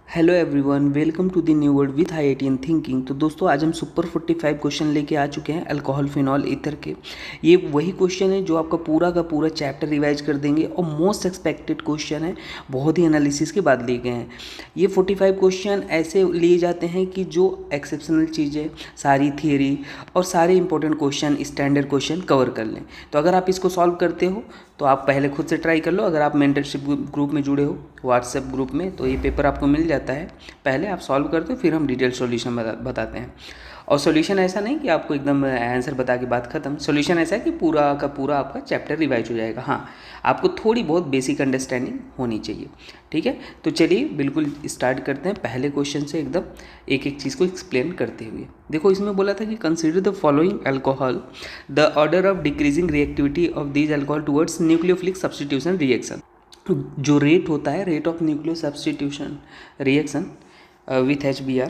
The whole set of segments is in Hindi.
Hello everyone, welcome to the new world with IITN thinking. तो दोस्तों, आज हम सुपर 45 क्वेश्चन लेके आ चुके हैं अल्कोहल फिनॉल ईथर के। ये वही क्वेश्चन है जो आपका पूरा का पूरा चैप्टर रिवाइज कर देंगे और मोस्ट एक्सपेक्टेड क्वेश्चन है, बहुत ही एनालिसिस के बाद लिए गए हैं। ये 45 क्वेश्चन ऐसे लिए जाते हैं कि जो एक्सेप्शनल चीज़ें, सारी थियरी और सारे important question, standard question cover कर लें। तो अगर आप इसको सॉल्व करते हो तो आप पहले खुद से ट्राई कर लो। अगर आप मेंटरशिप ग्रुप में जुड़े हो व्हाट्सएप ग्रुप में, तो ये पेपर आपको मिल जाता है। पहले आप सॉल्व करते हो, फिर हम डिटेल सॉल्यूशन बताते हैं। और सॉल्यूशन ऐसा नहीं कि आपको एकदम आंसर बता के बात खत्म। सॉल्यूशन ऐसा है कि पूरा का पूरा आपका चैप्टर रिवाइज हो जाएगा। हाँ, आपको थोड़ी बहुत बेसिक अंडरस्टैंडिंग होनी चाहिए। ठीक है, तो चलिए बिल्कुल स्टार्ट करते हैं पहले क्वेश्चन से, एकदम एक एक चीज़ को एक्सप्लेन करते हुए। देखो, इसमें बोला था कि consider the following alcohol, the order of decreasing reactivity of these alcohol towards nucleophilic substitution reaction. जो रेट होता है, rate of nucleo substitution reaction with HBr,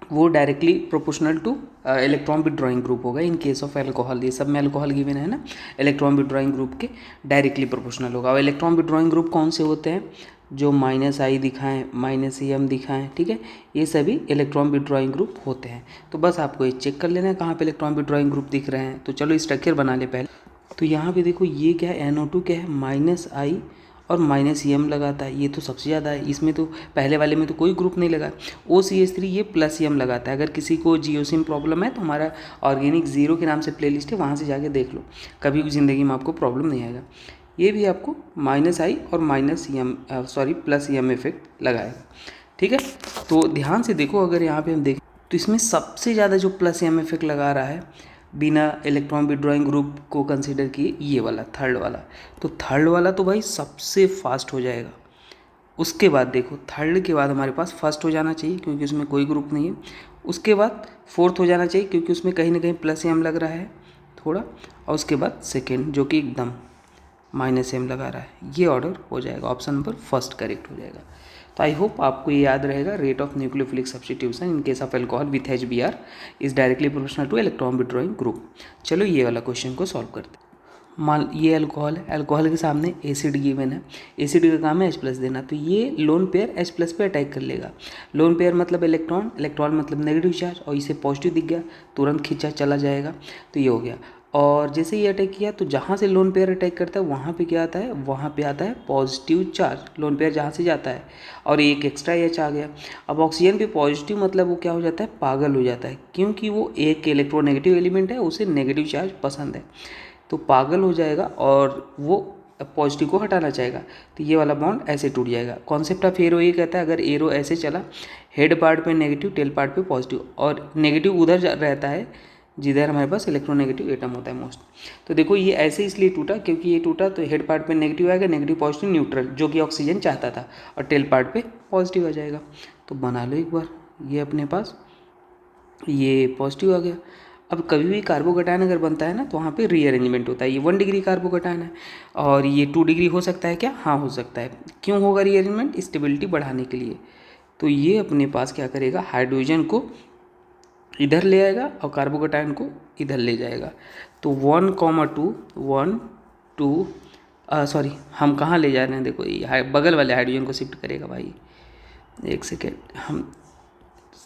वो directly proportional to electron withdrawing group होगा। इन केस ऑफ अल्कोहल, ये सब में अल्कोहल गिवन है ना, इलेक्ट्रॉन विड्रॉइंग ग्रुप के डायरेक्टली प्रोपोर्शनल होगा। और इलेक्ट्रॉन विड्रॉइंग ग्रुप कौन से होते हैं? जो -I दिखाएं, -M दिखाएं, ठीक है, ये सभी इलेक्ट्रॉन विड्रॉइंग ग्रुप होते हैं। तो बस आपको ये चेक कर लेना है कहाँ पे इलेक्ट्रॉन विड्रॉइंग ग्रुप दिख रहे हैं। तो चलो स्ट्रक्चर बना ले पहले। तो यहाँ पे देखो, ये क्या है, NO2 क्या है, -I और -M लगाता है। ये तो सबसे ज़्यादा है, इसमें तो पहले वाले में तो कोई ग्रुप नहीं लगा। OCH3 ये +M लगाता है। अगर किसी को जियोसिन प्रॉब्लम है तो हमारा ऑर्गेनिक ज़ीरो के नाम से प्लेलिस्ट है, वहाँ से जाके देख लो, कभी भी ज़िंदगी में आपको प्रॉब्लम नहीं आएगा। ये भी आपको -I और +M इफेक्ट लगाएगा। ठीक है, तो ध्यान से देखो, अगर यहाँ पे हम देखें तो इसमें सबसे ज़्यादा जो +M इफेक्ट लगा रहा है बिना इलेक्ट्रॉन विड्रॉइंग ग्रुप को कंसीडर किए, ये वाला थर्ड वाला। तो थर्ड वाला तो भाई सबसे फास्ट हो जाएगा। उसके बाद देखो, थर्ड के बाद हमारे पास फर्स्ट हो जाना चाहिए क्योंकि उसमें कोई ग्रुप नहीं है। उसके बाद फोर्थ हो जाना चाहिए क्योंकि उसमें कहीं ना कहीं +M लग रहा है थोड़ा। और उसके बाद सेकेंड जो कि एकदम -M लगा रहा है। ये ऑर्डर हो जाएगा, ऑप्शन नंबर फर्स्ट करेक्ट हो जाएगा। तो आई होप आपको ये याद रहेगा। Rate of nucleophilic substitution in case of alcohol with HBr is directly proportional to electron withdrawing group. चलो ये वाला क्वेश्चन को सॉल्व करते हैं। मान ये अल्कोहल है, अल्कोहल के सामने एसिड गिवन है। एसिड का काम है H+ देना, तो ये लोन पेयर H+ पे अटैक कर लेगा। लोन पेयर मतलब इलेक्ट्रॉन, इलेक्ट्रॉन मतलब नेगेटिव चार्ज, और इसे पॉजिटिव दिख गया, तुरंत खींचा चला जाएगा। तो ये हो गया। और जैसे ये अटैक किया तो जहाँ से लोन पेयर अटैक करता है वहाँ पे क्या आता है, वहाँ पे आता है पॉजिटिव चार्ज। लोन पेयर जहाँ से जाता है और एक एक्स्ट्रा H आ गया। अब ऑक्सीजन पे पॉजिटिव मतलब वो क्या हो जाता है, पागल हो जाता है, क्योंकि वो एक इलेक्ट्रोनेगेटिव एलिमेंट है, उसे नेगेटिव चार्ज पसंद है, तो पागल हो जाएगा और वो पॉजिटिव को हटाना चाहेगा। तो ये वाला बॉन्ड ऐसे टूट जाएगा। कॉन्सेप्ट ऑफ एरो ये कहता है, अगर एरो ऐसे चला, हेड पार्ट पे नेगेटिव, टेल पार्ट पे पॉजिटिव, और नेगेटिव उधर रहता है जिधर हमारे पास इलेक्ट्रोनेगेटिव एटम होता है मोस्ट। तो देखो, ये ऐसे इसलिए टूटा क्योंकि ये टूटा तो हेड पार्ट पे नेगेटिव आएगा, नेगेटिव पॉजिटिव न्यूट्रल, जो कि ऑक्सीजन चाहता था, और टेल पार्ट पे पॉजिटिव आ जाएगा। तो बना लो एक बार, ये अपने पास ये पॉजिटिव आ गया। अब कभी भी कार्बोकैटायन अगर बनता है ना, तो वहाँ पे रीअरेंजमेंट होता है। ये 1 डिग्री कार्बोकैटायन है और ये 2 डिग्री हो सकता है क्या? हाँ, हो सकता है। क्यों होगा रीअरेंजमेंट? स्टेबिलिटी बढ़ाने के लिए। तो ये अपने पास क्या करेगा, हाइड्रोजन को इधर ले आएगा और कार्बोकैटायन को इधर ले जाएगा। तो 1,2 1 2 सॉरी, हम कहाँ ले जा रहे हैं, देखो ये बगल वाले हाइड्रोजन को शिफ्ट करेगा भाई। एक सेकेंड,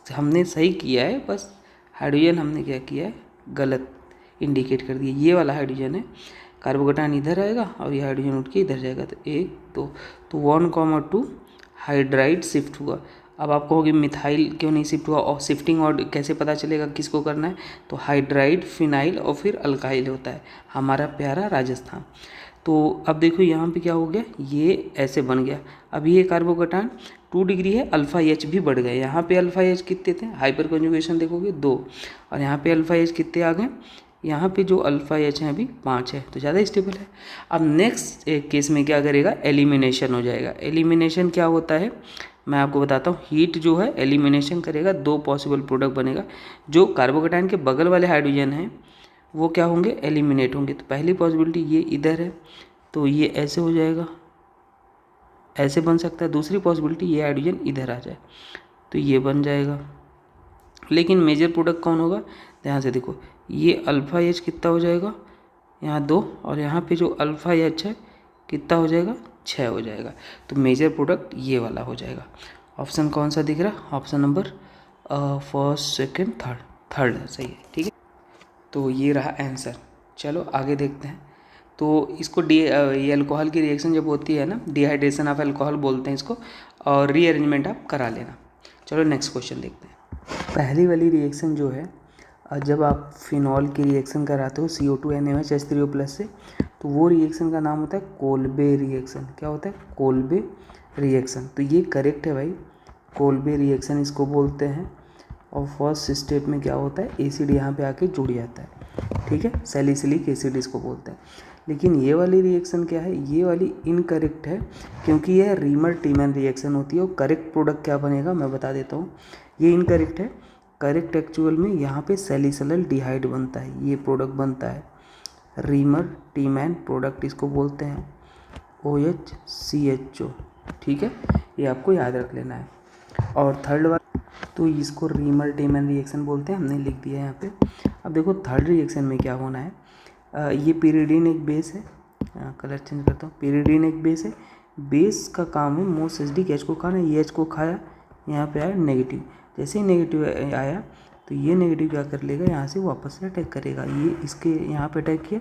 हमने सही किया है, बस हाइड्रोजन हमने क्या किया है, गलत इंडिकेट कर दिया। ये वाला हाइड्रोजन है, कार्बोकैटायन इधर आएगा और ये हाइड्रोजन उठ के इधर जाएगा। तो 1 2, तो 1,2 हाइड्राइड शिफ्ट हुआ। अब आप कहोगे मिथाइल क्यों नहीं शिफ्ट हुआ, और शिफ्टिंग और कैसे पता चलेगा किसको करना है? तो हाइड्राइड, फिनाइल और फिर अल्काइल होता है हमारा प्यारा राजस्थान। तो अब देखो यहाँ पे क्या हो गया, ये ऐसे बन गया। अब ये कार्बोकैटायन 2 डिग्री है, अल्फ़ा H भी बढ़ गए। यहाँ पे अल्फ़ा H कितने थे, हाइपर कॉन्जुगेशन देखोगे 2, और यहाँ पे अल्फ़ा H कितने आ गए, यहाँ पे जो अल्फ़ा H है अभी 5 है, तो ज़्यादा स्टेबल है। अब नेक्स्ट एक केस में क्या करेगा, एलिमिनेशन हो जाएगा। एलिमिनेशन क्या होता है मैं आपको बताता हूँ। हीट जो है एलिमिनेशन करेगा, 2 पॉसिबल प्रोडक्ट बनेगा। जो कार्बोकैटायन के बगल वाले हाइड्रोजन हैं वो क्या होंगे, एलिमिनेट होंगे। तो पहली पॉसिबिलिटी ये इधर है, तो ये ऐसे हो जाएगा, ऐसे बन सकता है। दूसरी पॉसिबिलिटी ये हाइड्रोजन इधर आ जाए, तो ये बन जाएगा। लेकिन मेजर प्रोडक्ट कौन होगा, ध्यान से देखो, ये अल्फ़ा H कितना हो जाएगा, यहाँ 2, और यहाँ पे जो अल्फ़ा H है कितना हो जाएगा, 6 हो जाएगा। तो मेजर प्रोडक्ट ये वाला हो जाएगा। ऑप्शन कौन सा दिख रहा? Option number first, second, third. Third सही है, ठीक है। तो ये रहा आंसर। चलो आगे देखते हैं। तो इसको ये अल्कोहल की रिएक्शन जब होती है ना, डिहाइड्रेशन ऑफ अल्कोहल बोलते हैं इसको, और रीअरेंजमेंट आप करा लेना। चलो नेक्स्ट क्वेश्चन देखते हैं। पहली वाली रिएक्शन जो है, जब आप फिनॉल की रिएक्शन कराते हो CO2NaOH से, तो वो रिएक्शन का नाम होता है कोल्बे रिएक्शन। क्या होता है? Kolbe reaction. तो ये करेक्ट है भाई, कोल्बे रिएक्शन इसको बोलते हैं। और फर्स्ट स्टेप में क्या होता है, एसिड यहाँ पे आके जुड़ जाता है, ठीक है, सैलिसिलिक एसिड इसको बोलते हैं। लेकिन ये वाली रिएक्शन क्या है, ये वाली इनकरेक्ट है, क्योंकि यह रीमर टीमैन रिएक्शन होती है। और करेक्ट प्रोडक्ट क्या बनेगा मैं बता देता हूँ। ये इनकरेक्ट है, करेक्ट एक्चुअल में यहाँ पे सैलिसिल डिहाइड बनता है, ये प्रोडक्ट बनता है रीमर टीमैन प्रोडक्ट इसको बोलते हैं, OHCHO, ठीक है, ये आपको याद रख लेना है। और थर्ड वाला, तो इसको रीमर टीमैन रिएक्शन बोलते हैं, हमने लिख दिया है यहाँ पे। अब देखो थर्ड रिएक्शन में क्या होना है, ये पिरिडीन एक बेस है, कलर चेंज करता हूँ, पिरिडीन एक बेस है। बेस का काम है मोस्ट एसिडिक H को खाना, ये H को खाया, यहाँ पे आया नेगेटिव। जैसे ही नेगेटिव आया तो ये नेगेटिव क्या कर लेगा, यहाँ से वापस से अटैक करेगा। ये इसके यहाँ पे अटैक किया,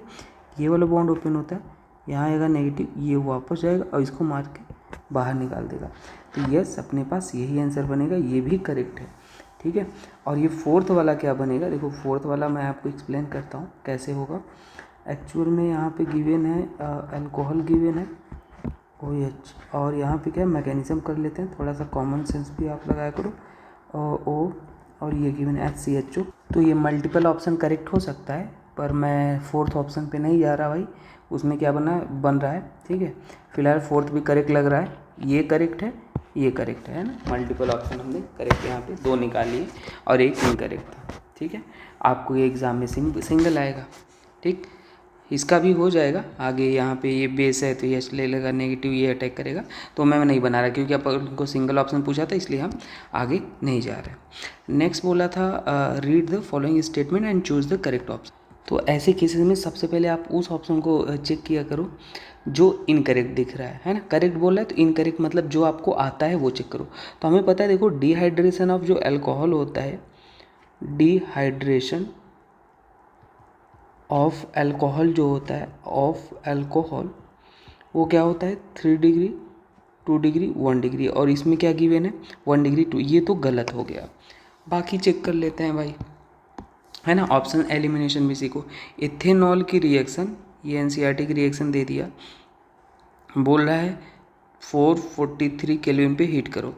ये वाला बॉन्ड ओपन होता है, यहाँ आएगा नेगेटिव, ये वापस जाएगा और इसको मार के बाहर निकाल देगा। तो यस, अपने पास यही आंसर बनेगा, ये भी करेक्ट है, ठीक है। और ये फोर्थ वाला क्या बनेगा, देखो फोर्थ वाला मैं आपको एक्सप्लेन करता हूँ कैसे होगा। एक्चुअल में यहाँ पे गिवन है अल्कोहल गिवन है OH, और यहाँ पे क्या मैकेनिज्म कर लेते हैं, थोड़ा सा कॉमन सेंस भी आप लगाया करो। O और ये गिवन HCHO। तो ये मल्टीपल ऑप्शन करेक्ट हो सकता है, पर मैं फोर्थ ऑप्शन पे नहीं जा रहा भाई, उसमें क्या बन रहा है, ठीक है। फिलहाल फोर्थ भी करेक्ट लग रहा है, ये करेक्ट है, ये करेक्ट है ना। मल्टीपल ऑप्शन हमने करेक्ट यहाँ पे 2 निकाल लिए और एक इनकरेक्ट था, ठीक है। आपको ये एग्ज़ाम में सिंगल आएगा, ठीक। इसका भी हो जाएगा आगे। यहाँ पे ये बेस है तो ये ले लेगा नेगेटिव, ये अटैक करेगा। तो मैं नहीं बना रहा क्योंकि आप उनको सिंगल ऑप्शन पूछा था, इसलिए हम आगे नहीं जा रहे। नेक्स्ट बोला था read the following statement and choose the correct option. तो ऐसे केसेस में सबसे पहले आप उस ऑप्शन को चेक किया करो जो इनकरेक्ट दिख रहा है ना। करेक्ट बोला है तो इनकरेक्ट मतलब जो आपको आता है वो चेक करो। तो हमें पता है, देखो डिहाइड्रेशन ऑफ जो अल्कोहल होता है, डिहाइड्रेशन ऑफ अल्कोहल जो होता है, ऑफ अल्कोहल, वो क्या होता है 3 डिग्री, 2 डिग्री, 1 डिग्री। और इसमें क्या गिवन है 1 डिग्री 2, ये तो गलत हो गया। बाकी चेक कर लेते हैं भाई, है ना। ऑप्शन एलिमिनेशन भी सीखो। इथेनॉल की रिएक्शन, ये NCERT की रिएक्शन दे दिया, बोल रहा है 443 केल्विन पे हीट करो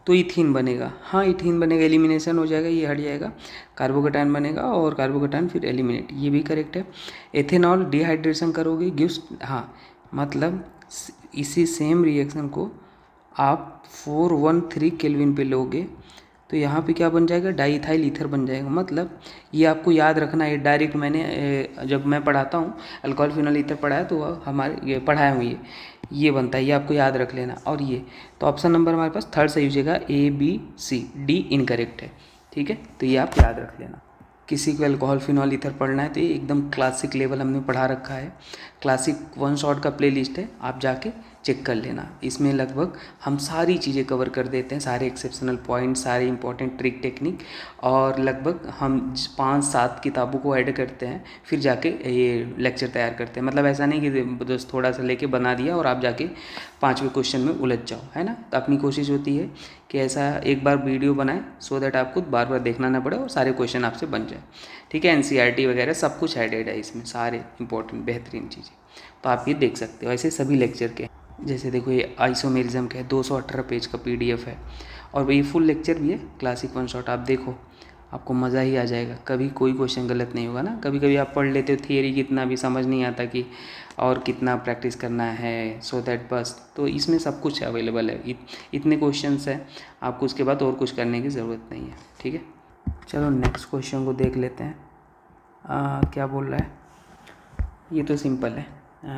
तो इथीन बनेगा। हाँ इथीन बनेगा, एलिमिनेशन हो जाएगा, ये हट जाएगा, कार्बोकेटायन बनेगा और कार्बोकेटायन फिर एलिमिनेट, ये भी करेक्ट है। एथेनॉल डिहाइड्रेशन करोगे गिव्स, हाँ मतलब इसी सेम रिएक्शन को आप 413 केल्विन पे लोगे तो यहाँ पे क्या बन जाएगा, डाईइथाइल ईथर बन जाएगा। मतलब ये आपको याद रखना है, डायरेक्ट मैंने जब मैं पढ़ाता हूँ अल्कोहल फिनॉल ईथर पढ़ाया तो हमारे ये पढ़ाया हूँ, ये बनता है, ये आपको याद रख लेना। और ये तो ऑप्शन नंबर हमारे पास थर्ड सही हो जाएगा, ABC, D इनकरेक्ट है, ठीक है। तो ये आप याद रख लेना। किसी को अल्कोहल फिनॉल ईथर पढ़ना है तो ये एकदम क्लासिक लेवल हमने पढ़ा रखा है, क्लासिक 1 शॉट का प्लेलिस्ट है, आप जाके चेक कर लेना। इसमें लगभग हम सारी चीज़ें कवर कर देते हैं, सारे एक्सेप्शनल पॉइंट, सारे इंपॉर्टेंट ट्रिक टेक्निक, और लगभग हम 5-7 किताबों को ऐड करते हैं, फिर जाके ये लेक्चर तैयार करते हैं। मतलब ऐसा नहीं कि बस थोड़ा सा लेके बना दिया और आप जाके 5वें क्वेश्चन में उलझ जाओ, है ना। तो अपनी कोशिश होती है कि ऐसा एक बार वीडियो बनाएं सो दैट आपको बार बार देखना ना पड़े और सारे क्वेश्चन आपसे बन जाए, ठीक है। NCERT वगैरह सब कुछ एडेड है इसमें, सारे इंपॉर्टेंट बेहतरीन चीज़ें, तो आप ये देख सकते हो। ऐसे सभी लेक्चर के, जैसे देखो ये आइसोमेरिज्म का है, 218 पेज का PDF है, और ये फुल लेक्चर भी है, क्लासिक 1 शॉट। आप देखो आपको मज़ा ही आ जाएगा, कभी कोई क्वेश्चन गलत नहीं होगा ना। कभी कभी आप पढ़ लेते हो थियरी, कितना भी समझ नहीं आता कि और कितना प्रैक्टिस करना है, सो दैट बस। तो इसमें सब कुछ अवेलेबल है, इतने क्वेश्चंस हैं, आपको उसके बाद और कुछ करने की ज़रूरत नहीं है, ठीक है। चलो नेक्स्ट क्वेश्चन को देख लेते हैं। क्या बोल रहा है, ये तो सिंपल है।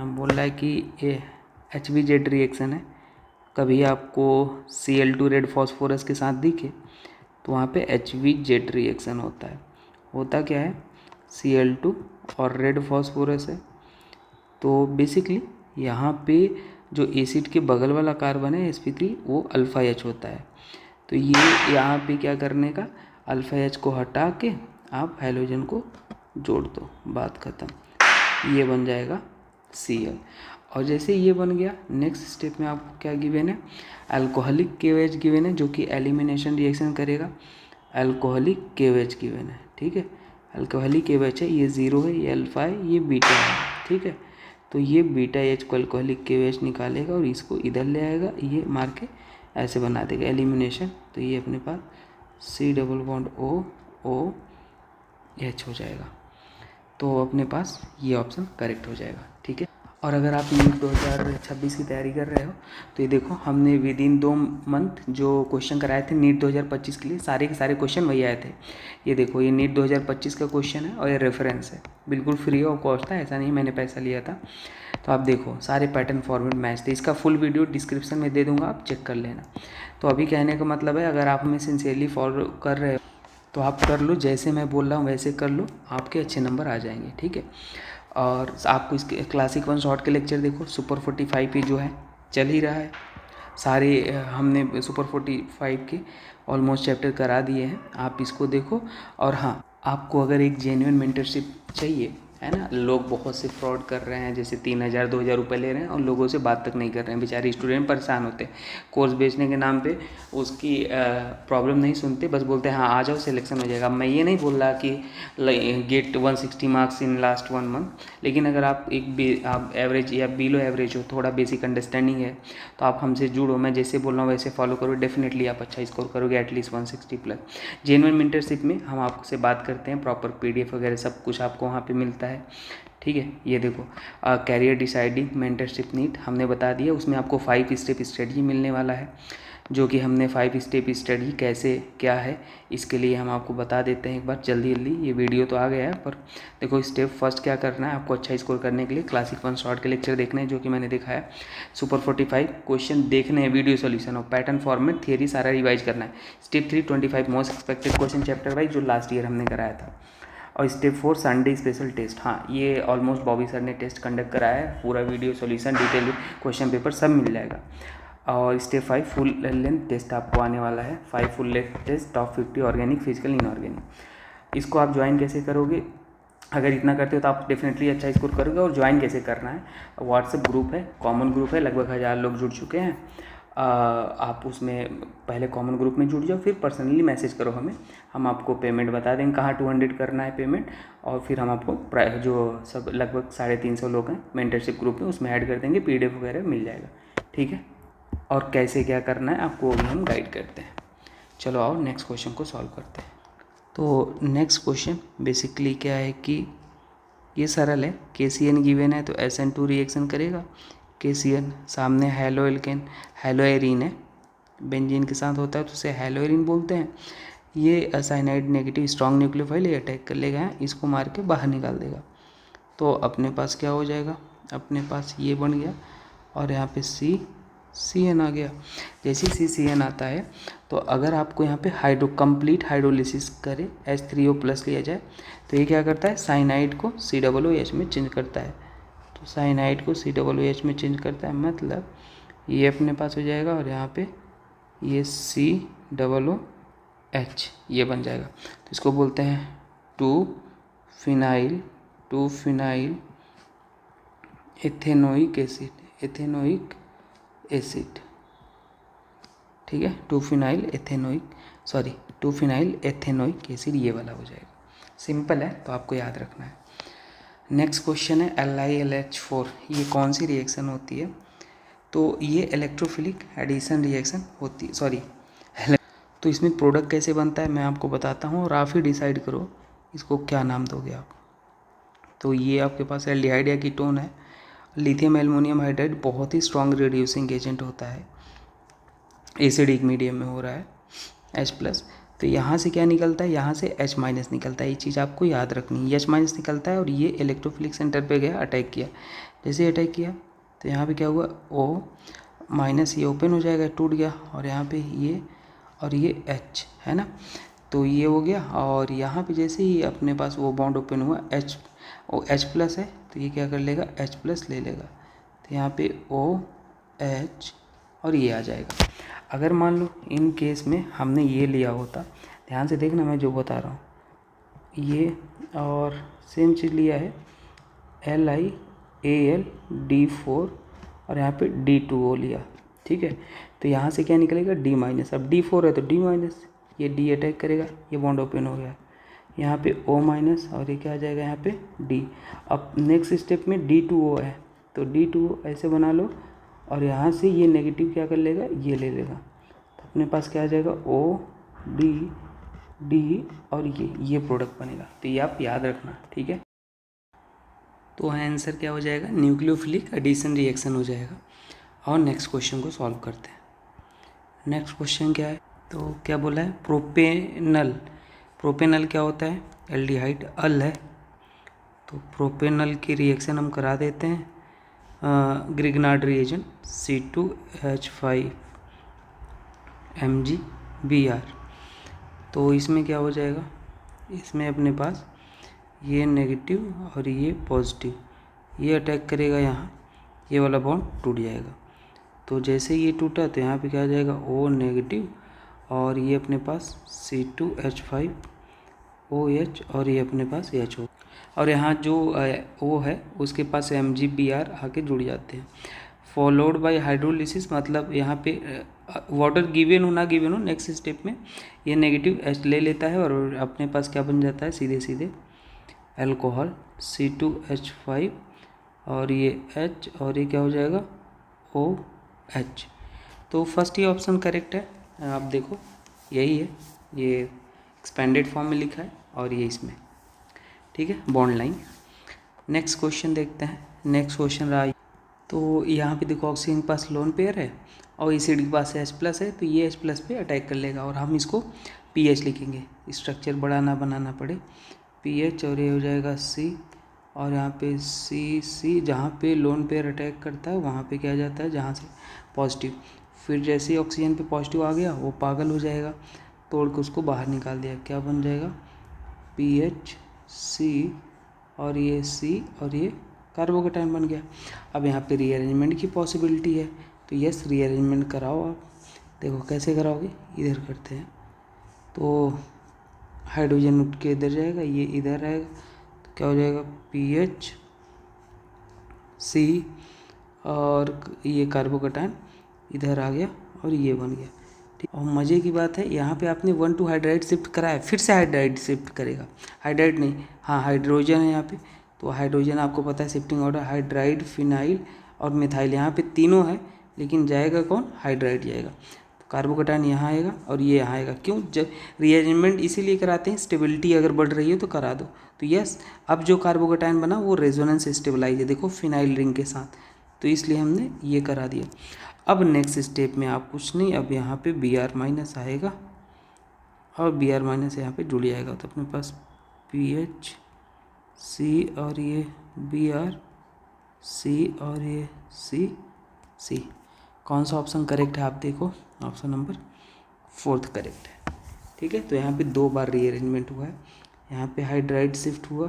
बोल रहा है कि ये HBZ रिएक्शन है, कभी आपको Cl2 रेड फॉस्फोरस के साथ दिखे तो वहाँ पे HBZ रिएक्शन होता है। होता क्या है, Cl2 और रेड फॉस्फोरस है, तो बेसिकली यहाँ पे जो एसिड के बगल वाला कार्बन है sp3 वो अल्फ़ा H होता है, तो ये यहाँ पे क्या करने का, अल्फ़ा एच को हटा के आप हाइड्रोजन को जोड़ दो, बात ख़त्म। ये बन जाएगा Cl। और जैसे ये बन गया, नेक्स्ट स्टेप में आपको क्या गिवन है, अल्कोहलिक KOH गिवन है जो कि एलिमिनेशन रिएक्शन करेगा। अल्कोहलिक KOH गिवन है, ठीक है। अल्कोहलिक KOH है, ये 0 है, ये अल्फ़ा है, ये बीटा है, ठीक है। तो ये बीटा एच को अल्कोहलिक KOH निकालेगा और इसको इधर ले आएगा, ये मार के ऐसे बना देगा एलिमिनेशन। तो ये अपने पास C डबल बॉन्ड OOH हो जाएगा। तो अपने पास ये ऑप्शन करेक्ट हो जाएगा, ठीक है। और अगर आप नीट 2026 की तैयारी कर रहे हो तो ये देखो, हमने विद इन 2 मंथ जो क्वेश्चन कराए थे नीट 2025 के लिए, सारे के सारे क्वेश्चन वही आए थे। ये देखो, ये नीट 2025 का क्वेश्चन है और ये रेफरेंस है, बिल्कुल फ्री ऑफ कॉस्ट था, ऐसा नहीं मैंने पैसा लिया था। तो आप देखो, सारे पैटर्न फॉर्मेट मैच थे। इसका फुल वीडियो डिस्क्रिप्शन में दे दूँगा, आप चेक कर लेना। तो अभी कहने का मतलब है, अगर आप हमें सिंसियरली फॉलो कर रहे हो तो आप कर लो, जैसे मैं बोल रहा हूँ वैसे कर लो, आपके अच्छे नंबर आ जाएंगे, ठीक है। और आपको इसके क्लासिक 1 शॉर्ट के लेक्चर देखो, सुपर 45 पे जो है चल ही रहा है। सारे हमने सुपर 45 के ऑलमोस्ट चैप्टर करा दिए हैं, आप इसको देखो। और हाँ, आपको अगर एक जेन्युइन मेंटरशिप चाहिए, है ना, लोग बहुत से फ्रॉड कर रहे हैं, जैसे 3000 2000 रुपये ले रहे हैं और लोगों से बात तक नहीं कर रहे हैं, बेचारे स्टूडेंट परेशान होते हैं। कोर्स बेचने के नाम पे उसकी प्रॉब्लम नहीं सुनते, बस बोलते हैं हाँ आ जाओ सिलेक्शन हो जाएगा। मैं ये नहीं बोल रहा कि get 160 marks in last 1 month, लेकिन अगर आप आप एवरेज या बिलो एवरेज हो, थोड़ा बेसिक अंडरस्टैंडिंग है, तो आप हमसे जुड़ो। मैं जैसे बोल रहा हूँ वैसे फॉलो करो, डेफिनेटली आप अच्छा स्कोर करोगे, एटलीस्ट 160+। जेन्युइन मेंटरशिप में हम आपसे बात करते हैं, प्रॉपर PDF वगैरह सब कुछ आपको वहाँ पे मिलता है, ठीक है। ये देखो, कैरियर डिसाइडिंग मेंटरशिप नीट हमने बता दिया, उसमें आपको 5 स्टेप स्टडी मिलने वाला है, जो कि हमने 5 स्टेप स्टडी कैसे क्या है इसके लिए हम आपको बता देते हैं एक बार जल्दी। ये वीडियो तो आ गया है, पर देखो स्टेप फर्स्ट क्या करना है आपको अच्छा स्कोर करने के लिए, क्लासिक 1 शॉर्ट के लेक्चर देखने हैं जो कि मैंने दिखाया, सुपर 45 क्वेश्चन देखने हैं, वीडियो सॉल्यूशन और पैटर्न फॉर्मेट, थियरी सारा रिवाइज करना है। Step 3 25 most expected question chapter wise जो लास्ट ईयर हमने कराया था। और स्टेप 4 संडे स्पेशल टेस्ट, हाँ ये ऑलमोस्ट बॉबी सर ने टेस्ट कंडक्ट कराया है, पूरा video solution detail question paper सब मिल जाएगा। और स्टेप 5 फुल लेंथ टेस्ट आपको आने वाला है, 5 full length test, top 50 organic physical inorganic. इसको आप ज्वाइन कैसे करोगे, अगर इतना करते हो तो आप डेफिनेटली अच्छा स्कोर करोगे। और ज्वाइन कैसे करना है, व्हाट्सएप ग्रुप है, कॉमन ग्रुप है, लगभग 1000 लोग जुड़ चुके हैं। आप उसमें पहले कॉमन ग्रुप में जुड़ जाओ, फिर पर्सनली मैसेज करो हमें, हम आपको पेमेंट बता देंगे कहाँ 200 करना है पेमेंट, और फिर हम आपको जो सब लगभग 350 लोग हैं मेंटरशिप ग्रुप में उसमें ऐड कर देंगे, PDF वगैरह मिल जाएगा, ठीक है। और कैसे क्या करना है आपको भी हम गाइड करते हैं। चलो आओ नेक्स्ट क्वेश्चन को सॉल्व करते हैं। तो नेक्स्ट क्वेश्चन बेसिकली क्या है कि ये सरल है, KCN गिवन है तो SN2 रिएक्शन करेगा। KCN सामने हेलो एल्केन, हेलो एरीन है, बेंजीन के साथ होता है तो उसे हेलो एरीन बोलते हैं। ये साइनाइड नेगेटिव स्ट्रॉन्ग न्यूक्लियोफाइल ये अटैक कर लेगा, इसको मार के बाहर निकाल देगा। तो अपने पास क्या हो जाएगा, अपने पास ये बन गया और यहाँ पे CN आ गया। जैसे CN आता है तो अगर आपको यहाँ पे कंप्लीट हाइड्रोलिसिस करे H3O+ लिया जाए तो ये क्या करता है, साइनाइड को COOH में चेंज करता है। तो साइनाइड को COOH में चेंज करता है, मतलब ये अपने पास हो जाएगा और यहाँ पे ये COOH ये बन जाएगा। तो इसको बोलते हैं 2 फिनाइल एथेनोइक एसिड, ठीक है। 2 फिनाइल एथेनोइक एसिड ये वाला हो जाएगा। सिंपल है, तो आपको याद रखना है। नेक्स्ट क्वेश्चन है LiLH4, ये कौन सी रिएक्शन होती है, तो ये इलेक्ट्रोफिलिक एडिशन रिएक्शन होती है, तो इसमें प्रोडक्ट कैसे बनता है मैं आपको बताता हूँ और आप ही डिसाइड करो इसको क्या नाम दोगे आप। तो ये आपके पास एल्डिहाइड या कीटोन है। लिथियम एल्युमिनियम हाइड्राइड बहुत ही स्ट्रॉन्ग रिड्यूसिंग एजेंट होता है, एसिडिक मीडियम में हो रहा है H+। तो यहाँ से क्या निकलता है, यहाँ से H- निकलता है, ये चीज़ आपको याद रखनी है। H- निकलता है और ये इलेक्ट्रोफिलिक सेंटर पे गया, अटैक किया। जैसे अटैक किया तो यहाँ पे क्या हुआ, O- ये ओपन हो जाएगा, टूट गया, और यहाँ पे ये और ये H है ना, तो ये हो गया। और यहाँ पे जैसे ही अपने पास वो बॉन्ड ओपन हुआ H+ है तो ये क्या कर लेगा, H+ ले लेगा, तो यहाँ पे OH और ये आ जाएगा। अगर मान लो इन केस में हमने ये लिया होता, ध्यान से देखना मैं जो बता रहा हूँ, ये और सेम चीज़ लिया है LiAlD4 और यहाँ पे D2O लिया, ठीक है। तो यहाँ से क्या निकलेगा D-। अब D4 है तो D-, ये D अटैक करेगा, ये बॉन्ड ओपन हो गया, यहाँ पे O- और ये क्या आ जाएगा यहाँ पे D। अब नेक्स्ट स्टेप में D2O है तो D2O ऐसे बना लो और यहाँ से ये नेगेटिव क्या कर लेगा, ये ले लेगा, तो अपने पास क्या आ जाएगा OD और ये प्रोडक्ट बनेगा। तो ये आप याद रखना, ठीक है। तो आंसर क्या हो जाएगा, न्यूक्लियोफिलिक एडिशन रिएक्शन हो जाएगा। और नेक्स्ट क्वेश्चन को सॉल्व करते हैं। नेक्स्ट क्वेश्चन क्या है, तो क्या बोला है, प्रोपेनल। प्रोपेनल क्या होता है, एल्डिहाइड अल है, तो प्रोपेनल की रिएक्शन हम करा देते हैं ग्रिग्नार्ड रिएजेंट C2H5MgBr। तो इसमें क्या हो जाएगा, इसमें अपने पास ये नेगेटिव और ये पॉजिटिव, ये अटैक करेगा यहाँ, ये वाला बॉन्ड टूट जाएगा। तो जैसे ये टूटा तो यहाँ पे क्या आ जाएगा O- और ये अपने पास C2H5OH और ये अपने पास HO, और यहाँ जो O है उसके पास MgBr आके जुड़ जाते हैं। फॉलोड बाय हाइड्रोलिसिस, मतलब यहाँ पे वाटर गिवन हो ना गिवन हो, नेक्स्ट स्टेप में ये नेगेटिव H ले लेता है और अपने पास क्या बन जाता है, सीधे सीधे अल्कोहल C2H5 और ये H और ये क्या हो जाएगा OH। तो फर्स्ट ये ऑप्शन करेक्ट है, आप देखो यही है, ये एक्सपेंडेड फॉर्म में लिखा है और ये इसमें, ठीक है, बॉन्ड लाइन। नेक्स्ट क्वेश्चन देखते हैं। नेक्स्ट क्वेश्चन रहा, तो यहाँ पे देखो ऑक्सीजन के पास लोन पेयर है और एसिड के पास H+ है, तो ये H+ पे अटैक कर लेगा और हम इसको pH लिखेंगे, स्ट्रक्चर बड़ा ना बनाना पड़े, pH और ये हो जाएगा C और यहाँ पे C जहाँ पे लोन पेयर अटैक करता है वहाँ पे क्या जाता है, जहाँ से पॉजिटिव, फिर जैसे ही ऑक्सीजन पे पॉजिटिव आ गया वो पागल हो जाएगा, तोड़ के उसको बाहर निकाल दिया, क्या बन जाएगा pH C और ये C और ये कार्बोकेटाइन बन गया। अब यहाँ पे रीअरेंजमेंट की पॉसिबिलिटी है, तो यस रीअरेंजमेंट कराओ आप, देखो कैसे कराओगे, इधर करते हैं, तो हाइड्रोजन उठ के इधर जाएगा, ये इधर रहेगा, तो क्या हो जाएगा pH C और ये कार्बोकेटाइन इधर आ गया और ये बन गया, ठीक। और मज़े की बात है यहाँ पे आपने 1 to हाइड्राइड शिफ्ट कराया, फिर से हाइड्राइड शिफ्ट करेगा, हाइड्राइड नहीं, हाँ हाइड्रोजन है यहाँ पे, तो हाइड्रोजन आपको पता है शिफ्टिंग ऑर्डर हाइड्राइड, फिनाइल और मिथाइल, यहाँ पे तीनों है लेकिन जाएगा कौन, हाइड्राइड जाएगा। तो कार्बोकेटाइन यहाँ आएगा और ये यहाँ आएगा, क्यों, जब रीअरेंजमेंट इसीलिए कराते हैं, स्टेबिलिटी अगर बढ़ रही है तो करा दो। तो यस अब जो कार्बोकेटाइन बना वो रेजोनेंस स्टेबलाइज है, देखो फिनाइल रिंग के साथ, तो इसलिए हमने ये करा दिया। अब नेक्स्ट स्टेप में आप कुछ नहीं, अब यहाँ पे Br- आएगा और Br- यहाँ पे जुड़ जाएगा, तो अपने पास pH C और ये Br C और ये C। कौन सा ऑप्शन करेक्ट है आप देखो, ऑप्शन नंबर 4 करेक्ट है, ठीक है। तो यहाँ पे 2 बार रीअरेंजमेंट हुआ है, यहाँ पे हाइड्राइड शिफ्ट हुआ,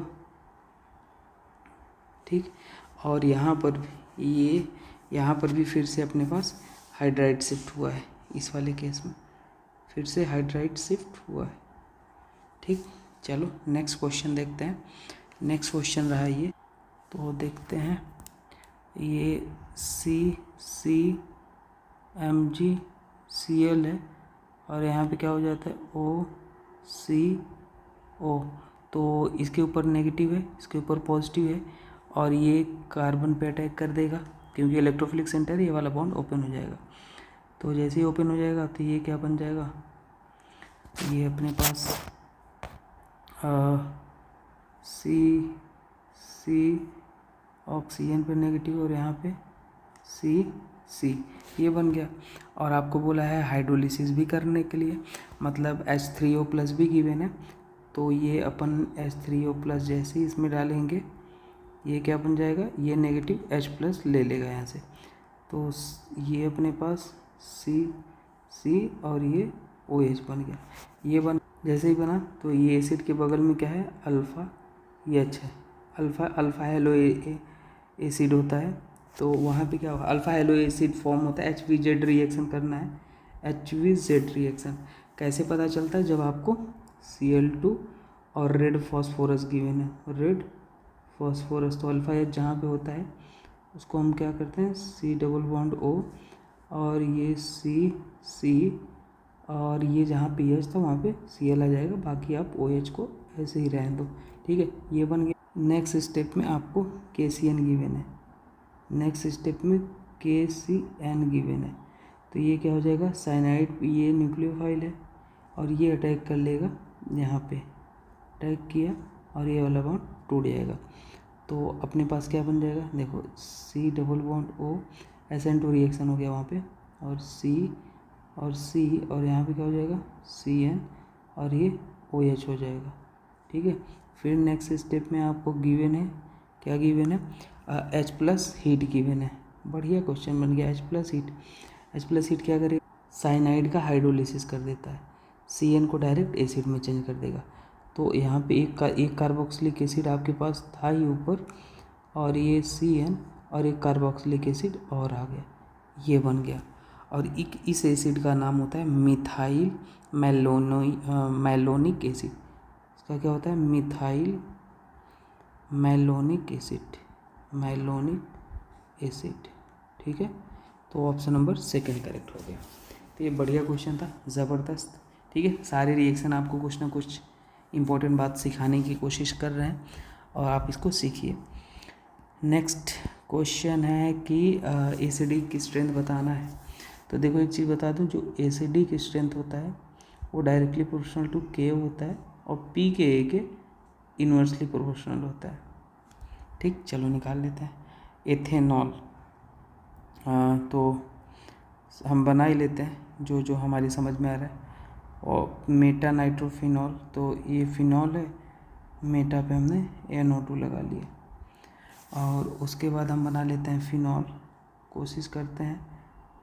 ठीक, और यहाँ पर ये यहाँ पर भी फिर से अपने पास हाइड्राइड शिफ्ट हुआ है, इस वाले केस में फिर से हाइड्राइड शिफ्ट हुआ है, ठीक। चलो नेक्स्ट क्वेश्चन देखते हैं। नेक्स्ट क्वेश्चन रहा ये, तो देखते हैं, ये CMgCl है और यहाँ पे क्या हो जाता है OCO, तो इसके ऊपर नेगेटिव है, इसके ऊपर पॉजिटिव है और ये कार्बन पे अटैक कर देगा क्योंकि इलेक्ट्रोफिलिक सेंटर ये वाला बॉन्ड ओपन हो जाएगा। तो जैसे ही ओपन हो जाएगा तो ये क्या बन जाएगा, ये अपने पास C ऑक्सीजन पे नेगेटिव और यहाँ पे C ये बन गया। और आपको बोला है हाइड्रोलिसिस भी करने के लिए, मतलब H3O+ भी गिवन है, तो ये अपन H3O+ जैसे ही इसमें डालेंगे ये क्या बन जाएगा, ये नेगेटिव H+ ले लेगा यहाँ से, तो ये अपने पास C और ये OH बन गया, ये बन जैसे ही बना तो ये एसिड के बगल में क्या है, अल्फ़ा H है, अल्फ़ा हेलो एसिड होता है, तो वहाँ पे क्या होगा, अल्फ़ा हेलो एसिड फॉर्म होता है, HPZ रिएक्शन करना है, HVZ रिएक्शन कैसे पता चलता है? जब आपको Cl2 और रेड फॉस्फोरस गिवन है, रेड फॉस्फोरस, तो अल्फा एच जहाँ पे होता है उसको हम क्या करते हैं, C डबल बॉन्ड O, और ये C और ये जहाँ पे एच था वहाँ पे Cl आ जाएगा, बाकी आप OH को ऐसे ही रहने दो, ठीक है। ये बन गया। नेक्स्ट स्टेप में आपको KCN गिवन है, नेक्स्ट स्टेप में KCN गिवन है, तो ये क्या हो जाएगा, साइनाइड, ये न्यूक्लियोफाइल है और ये अटैक कर लेगा, यहाँ पे अटैक किया और ये वाला बॉन्ड टूट जाएगा, तो अपने पास क्या बन जाएगा, देखो C double bond O, SN2 reaction हो गया वहाँ पे, और C और यहाँ पे क्या हो जाएगा, CN और ये OH हो जाएगा, ठीक है। फिर नेक्स्ट स्टेप में आपको गिवन है, क्या गिवन है, H प्लस हीट गिवन है। बढ़िया क्वेश्चन बन गया। H प्लस हीट क्या करेगा, साइनाइड का हाइड्रोलिसिस कर देता है, CN को डायरेक्ट एसिड में चेंज कर देगा। तो यहाँ पे एक कार्बोक्सिलिक एसिड आपके पास था ही ऊपर, और ये CN और एक कार्बोक्सिलिक एसिड और आ गया, ये बन गया। और इस एसिड का नाम होता है मिथाइल मैलोनिक एसिड। इसका क्या होता है, मिथाइल मैलोनिक एसिड, ठीक है। तो ऑप्शन नंबर सेकंड करेक्ट हो गया। तो ये बढ़िया क्वेश्चन था, ज़बरदस्त, ठीक है। सारे रिएक्शन आपको कुछ ना कुछ इम्पोर्टेंट बात सिखाने की कोशिश कर रहे हैं और आप इसको सीखिए। नेक्स्ट क्वेश्चन है कि एसिडिक की स्ट्रेंथ बताना है। तो देखो एक चीज़ बता दूं, जो एसिडिक स्ट्रेंथ होता है वो डायरेक्टली प्रोपोर्शनल टू K होता है और P के A के इन्वर्सली प्रोपोर्शनल होता है, ठीक। चलो निकाल लेते हैं। एथेनॉल, तो हम बना ही लेते हैं जो हमारी समझ में आ रहा है। और मेटा नाइट्रोफिनॉल, तो ये फिनॉल है, मेटा पे हमने NO2 लगा लिया। और उसके बाद हम बना लेते हैं फिनॉल, कोशिश करते हैं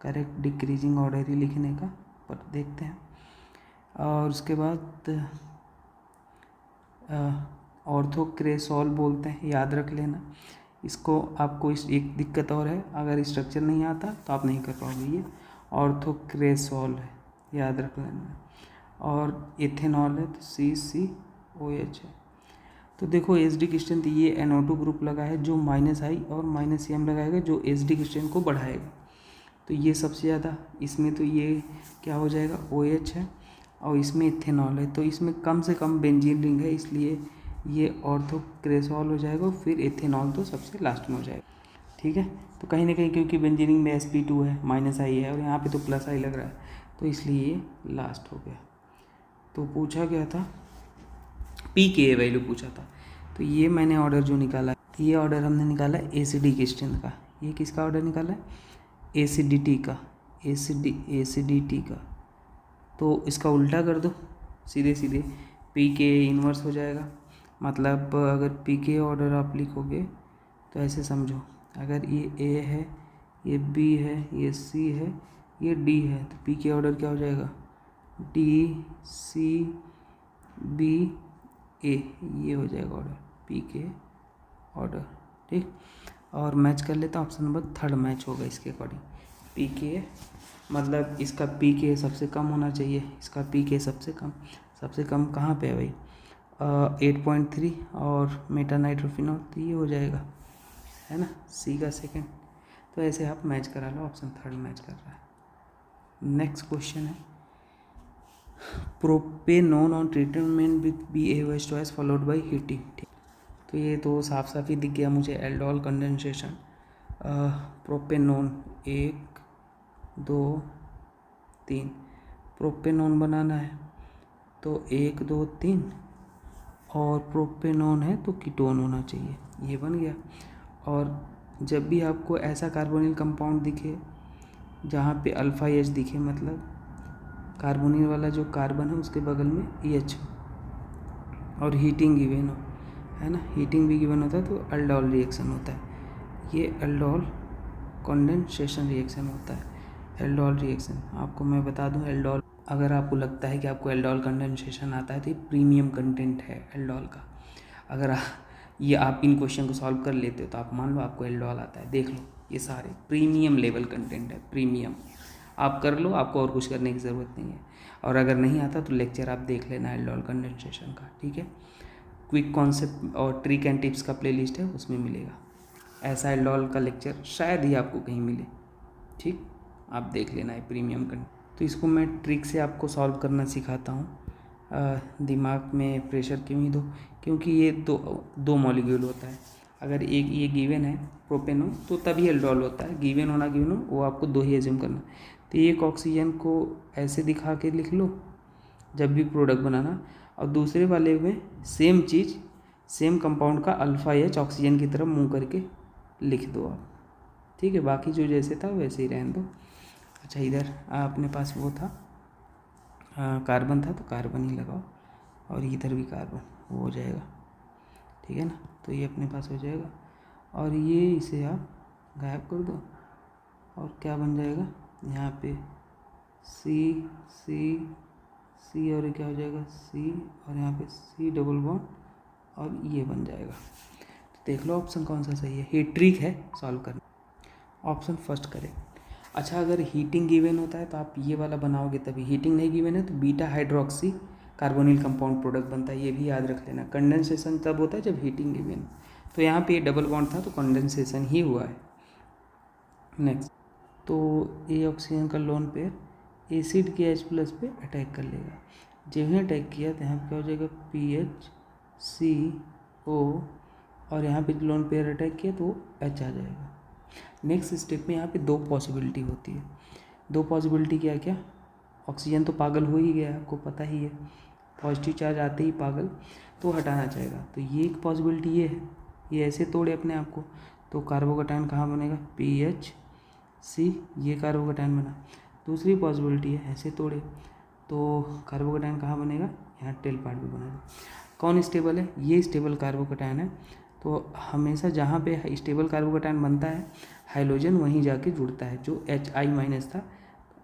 करेक्ट डिक्रीजिंग ऑर्डर ही लिखने का, पर देखते हैं। और उसके बाद ऑर्थोक्रेसॉल बोलते हैं, याद रख लेना इसको। आपको इस एक दिक्कत और है, अगर स्ट्रक्चर नहीं आता तो आप नहीं कर पाओगे, ये ऑर्थोक्रेसॉल है, याद रख लेना। और एथेनॉल है तो CCOH है। तो देखो एसिडिक स्ट्रेंथ, ये NO2 ग्रुप लगा है जो -I और -M लगाएगा, जो एसिडिक स्ट्रेंथ को बढ़ाएगा। तो ये सबसे ज़्यादा, इसमें तो ये क्या हो जाएगा, OH है, और इसमें इथेनॉल है, तो इसमें कम से कम बेंजीन रिंग है, इसलिए ये ऑर्थोक्रेसॉल हो जाएगा। और फिर एथेनॉल तो सबसे लास्ट में हो जाएगा, ठीक है। तो कहीं ना कहीं क्योंकि बेंजीन रिंग में sp2 है, -I है, और यहाँ पे तो +I लग रहा है, तो इसलिए ये लास्ट हो गया। तो पूछा गया था pKa वैल्यू पूछा था, तो ये मैंने ऑर्डर जो निकाला, ये ऑर्डर हमने निकाला एसिडिक स्ट्रेंथ का। ये किसका ऑर्डर निकाला है, एसिडिटी का। तो इसका उल्टा कर दो, सीधे pKa इन्वर्स हो जाएगा। मतलब अगर pKa ऑर्डर आप लिखोगे तो ऐसे समझो, अगर ये A है, ये B है, ये C है, ये D है, तो pKa ऑर्डर क्या हो जाएगा, DCBA, ये हो जाएगा ऑर्डर, pKa ऑर्डर, ठीक। और मैच कर लेता हूँ, ऑप्शन नंबर थर्ड मैच होगा इसके अकॉर्डिंग। pKa मतलब इसका pKa सबसे कम होना चाहिए, इसका pKa सबसे कम कहाँ पे है भाई, 8.3, और मेटा नाइट्रोफिनॉल, तो ये हो जाएगा, है ना, C का सेकंड। तो ऐसे आप मैच करा लो, ऑप्शन थर्ड मैच कर रहा है। नेक्स्ट क्वेश्चन है, propanone on treatment with BA choice followed by heating. तो ये तो साफ ही दिख गया मुझे, एल्डोल कंडेंसेशन। प्रोपेनोन 1 2 3, प्रोपेनोन बनाना है तो 1 2 3, और प्रोपेनोन है तो कीटोन होना चाहिए, ये बन गया। और जब भी आपको ऐसा कार्बोनिल कंपाउंड दिखे जहाँ पे अल्फा H दिखे, मतलब कार्बोनिल वाला जो कार्बन है उसके बगल में H हो और हीटिंग गिवन हो, है ना, हीटिंग भी गिवन होता है, तो अल्डोल रिएक्शन होता है। ये अल्डोल कंडेंसेशन रिएक्शन होता है, एल्डोल रिएक्शन। आपको मैं बता दूं, एल्डोल, अगर आपको लगता है कि आपको एल्डोल कंडेंसेशन आता है तो ये प्रीमियम कंटेंट है एल्डोल का। अगर आप इन क्वेश्चन को सॉल्व कर लेते हो तो आप मान लो आपको एल्डोल आता है, देख लो ये सारे प्रीमियम लेवल कंटेंट है, प्रीमियम। आप कर लो, आपको और कुछ करने की ज़रूरत नहीं है। और अगर नहीं आता तो लेक्चर आप देख लेना एल्डोल कंडेंसेशन का, ठीक है। क्विक कॉन्सेप्ट और ट्रिक एंड टिप्स का प्लेलिस्ट है, उसमें मिलेगा। ऐसा एल्डोल का लेक्चर शायद ही आपको कहीं मिले, ठीक, आप देख लेना है प्रीमियम कंटेंट। तो इसको मैं ट्रिक से आपको सॉल्व करना सिखाता हूँ। दिमाग में प्रेशर क्यों ही दो, क्योंकि ये दो मॉलिक्यूल होता है। अगर एक ये गिवन है प्रोपेनो तो तभी एल्डोल होता है, गिवन होना गिवन हो वो आपको दो ही एज्यूम करना। तो एक ऑक्सीजन को ऐसे दिखा के लिख लो जब भी प्रोडक्ट बनाना, और दूसरे वाले में सेम चीज़, सेम कंपाउंड का अल्फ़ा एच ऑक्सीजन की तरफ मुँह करके लिख दो आप, ठीक है। बाकी जो जैसे था वैसे ही रहने दो। अच्छा, इधर अपने पास वो था कार्बन था तो कार्बन ही लगाओ, और इधर भी कार्बन, वो हो जाएगा, ठीक है ना। तो ये अपने पास हो जाएगा, और ये इसे आप गायब कर दो, और क्या बन जाएगा यहाँ पे सी सी सी, और ये क्या हो जाएगा सी, और यहाँ पे सी डबल बॉन्ड, और ये बन जाएगा। तो देख लो ऑप्शन कौन सा सही है, ये ट्रिक है सॉल्व करना। Option first correct. अच्छा, अगर हीटिंग गिवन होता है तो आप ये वाला बनाओगे तभी, हीटिंग नहीं गिवन है तो beta hydroxy carbonyl compound product बनता है, ये भी याद रख लेना। कंडेंसेशन तब होता है जब हीटिंग गिवन, तो यहाँ पे ये डबल बॉन्ड था तो कंडेंसेशन ही हुआ है। नेक्स्ट, तो ए ऑक्सीजन का लोन पेयर एसिड के H+ पे अटैक कर लेगा। जब ही अटैक किया तो यहाँ पे क्या हो जाएगा PHCO, और यहाँ पे लोन पेयर अटैक किया तो H आ जाएगा। नेक्स्ट स्टेप में यहाँ पे दो पॉसिबिलिटी होती है। दो पॉसिबिलिटी क्या क्या, ऑक्सीजन तो पागल हो ही गया, आपको पता ही है, पॉजिटिव चार्ज आते ही पागल, तो हटाना चाहेगा। तो ये एक पॉसिबिलिटी ये है, ये ऐसे तोड़े अपने आप को, तो कार्बोकैटायन कहाँ बनेगा PHC, ये कार्बोकैटायन बना। दूसरी पॉसिबिलिटी है ऐसे तोड़े, तो कार्बोकैटायन कहाँ बनेगा, यहाँ टेल पार्ट भी बनेगा। कौन स्टेबल है, ये स्टेबल कार्बोकैटायन है, तो हमेशा जहाँ पे स्टेबल कार्बोकैटायन बनता है हाइड्रोजन वहीं जाके जुड़ता है। जो Hi- था,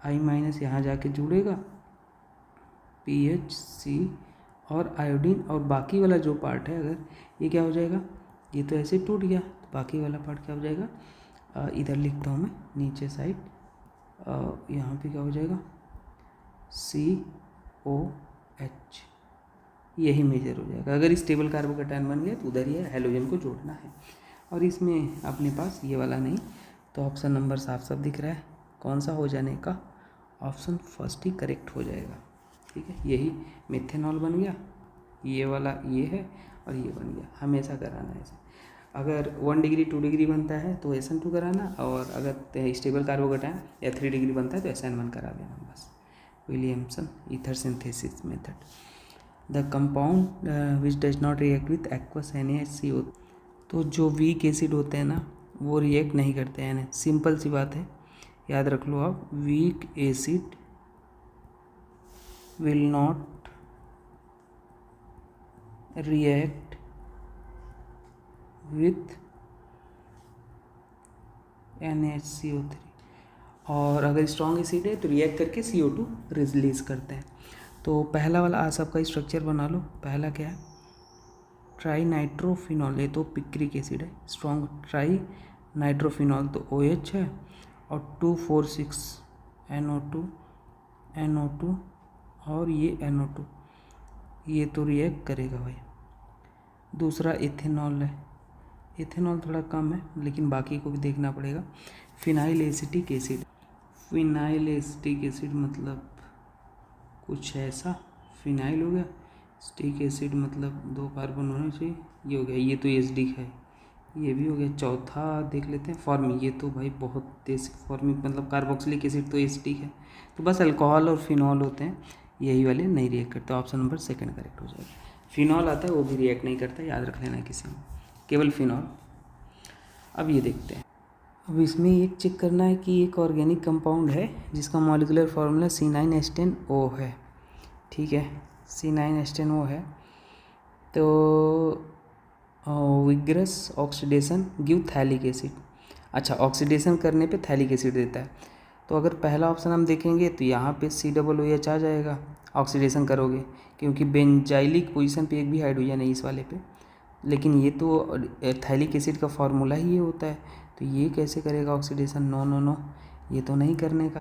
I- यहाँ जाके जुड़ेगा PHC और आयोडीन, और बाकी वाला जो पार्ट है, अगर ये क्या हो जाएगा, ये तो ऐसे टूट गया, तो बाकी वाला पार्ट क्या हो जाएगा, इधर लिखता हूँ मैं नीचे साइड, यहाँ पे क्या हो जाएगा COH, यही मेजर हो जाएगा। अगर स्टेबल कार्बोकैटायन बन गया तो उधर ही हैलोजन को जोड़ना है, और इसमें अपने पास ये वाला नहीं, तो ऑप्शन नंबर साफ साफ दिख रहा है कौन सा हो जाने का, ऑप्शन फर्स्ट ही करेक्ट हो जाएगा, ठीक है। यही मिथेनॉल बन गया, ये वाला ये है, और ये बन गया। हमेशा कराना है ऐसे, अगर 1 डिग्री 2 डिग्री बनता है तो SN2 कराना, और अगर स्टेबल कार्बोकैटायन या 3 डिग्री बनता है तो SN1 करा देना बस। Williamson ether synthesis method. The compound which does not react with aqueous NaHCO, तो जो वीक एसिड होते हैं ना वो रिएक्ट नहीं करते हैं। सिंपल सी बात है, याद रख लो आप, weak acid will not react with NaHCO3, और अगर स्ट्रॉन्ग एसिड है तो रिएक्ट करके CO2 रिलीज करते हैं। तो पहला वाला आज सबका स्ट्रक्चर बना लो। पहला क्या है, ट्राई नाइट्रोफिनॉल, ये तो पिक्रिक एसिड है, स्ट्रॉन्ग ट्राई नाइट्रोफिनॉल तो OH है, और 2,4,6 NO2 और ये NO2, ये तो रिएक्ट करेगा भाई। दूसरा इथेनॉल है, इथेनॉल थोड़ा कम है लेकिन बाकी को भी देखना पड़ेगा। Phenyl acetic acid, phenyl acetic acid मतलब कुछ ऐसा, फिनाइल हो गया, स्टिक एसिड मतलब 2 कार्बन होने चाहिए, ये हो गया, ये तो एसिडिक है, ये भी हो गया। चौथा देख लेते हैं फॉर्मिक, ये तो भाई बहुत तेज, फॉर्मिक मतलब कार्बोक्सिलिक एसिड तो एसिडिक है। तो बस अल्कोहल और फिनॉल होते हैं, यही वाले नहीं रिएक्ट करते। ऑप्शन नंबर सेकंड करेक्ट हो जाएगा। फिनॉल आता है वो भी रिएक्ट नहीं करता, याद रख लेना किसी में, केवल फिनॉल। अब ये देखते हैं, अब इसमें एक चेक करना है कि एक ऑर्गेनिक कंपाउंड है जिसका मॉलिक्यूलर फार्मूला C9H10O है, ठीक है, C9H10O है। तो vigorous oxidation give phthalic acid, अच्छा ऑक्सीडेशन करने पे थैलिक एसिड देता है। तो अगर पहला ऑप्शन हम देखेंगे तो यहाँ पे COOH आ जाएगा, ऑक्सीडेशन करोगे, क्योंकि बेंजाइलिक पोजीशन पे एक भी हाइड्रोजन है इस वाले पे, लेकिन ये तो थैलिक एसिड का फार्मूला ही ये होता है, तो ये कैसे करेगा ऑक्सीडेशन, नो नो नो, ये तो नहीं करने का।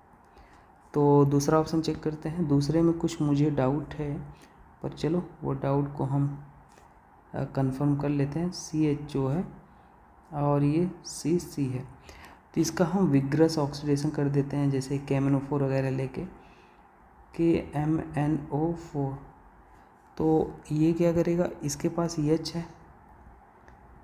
तो दूसरा ऑप्शन चेक करते हैं। दूसरे में कुछ मुझे डाउट है, पर चलो वो डाउट को हम कंफर्म कर लेते हैं। CH जो है और ये CC है, तो इसका हम विग्रस ऑक्सीडेशन कर देते हैं, जैसे KMnO4 वगैरह लेके KMnO4। तो ये क्या करेगा, इसके पास H है,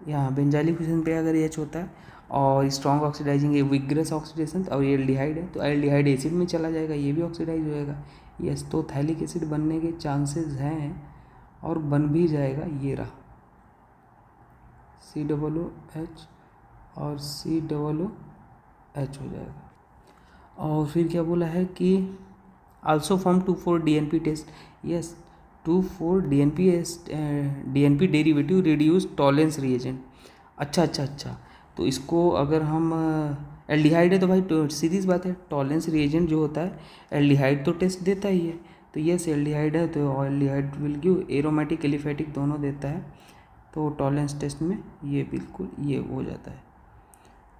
यहाँ बेंजाइलिक फ्यूजन पे अगर H होता है और स्ट्रॉन्ग ऑक्सीडाइजिंग ये विग्रस ऑक्सीडेशन, और ये एल्डिहाइड है तो एल्डिहाइड एसिड में चला जाएगा, ये भी ऑक्सीडाइज हो जाएगा। यस, तो थैलिक एसिड बनने के चांसेस हैं और बन भी जाएगा। ये रहा COOH और COOH हो जाएगा। और फिर क्या बोला है कि also form 2,4-DNP test. Yes, 2,4-DNP derivative reduce Tollens reagent. अच्छा, तो इसको अगर हम एल्डिहाइड है तो भाई तो सीधी सी बात है, टॉलेंस रिएजेंट जो होता है एल्डिहाइड तो टेस्ट देता ही है। तो यस, एल्डिहाइड है तो aldehyde will give aromatic aliphatic दोनों देता है, तो टॉलेंस टेस्ट में ये बिल्कुल ये हो जाता है।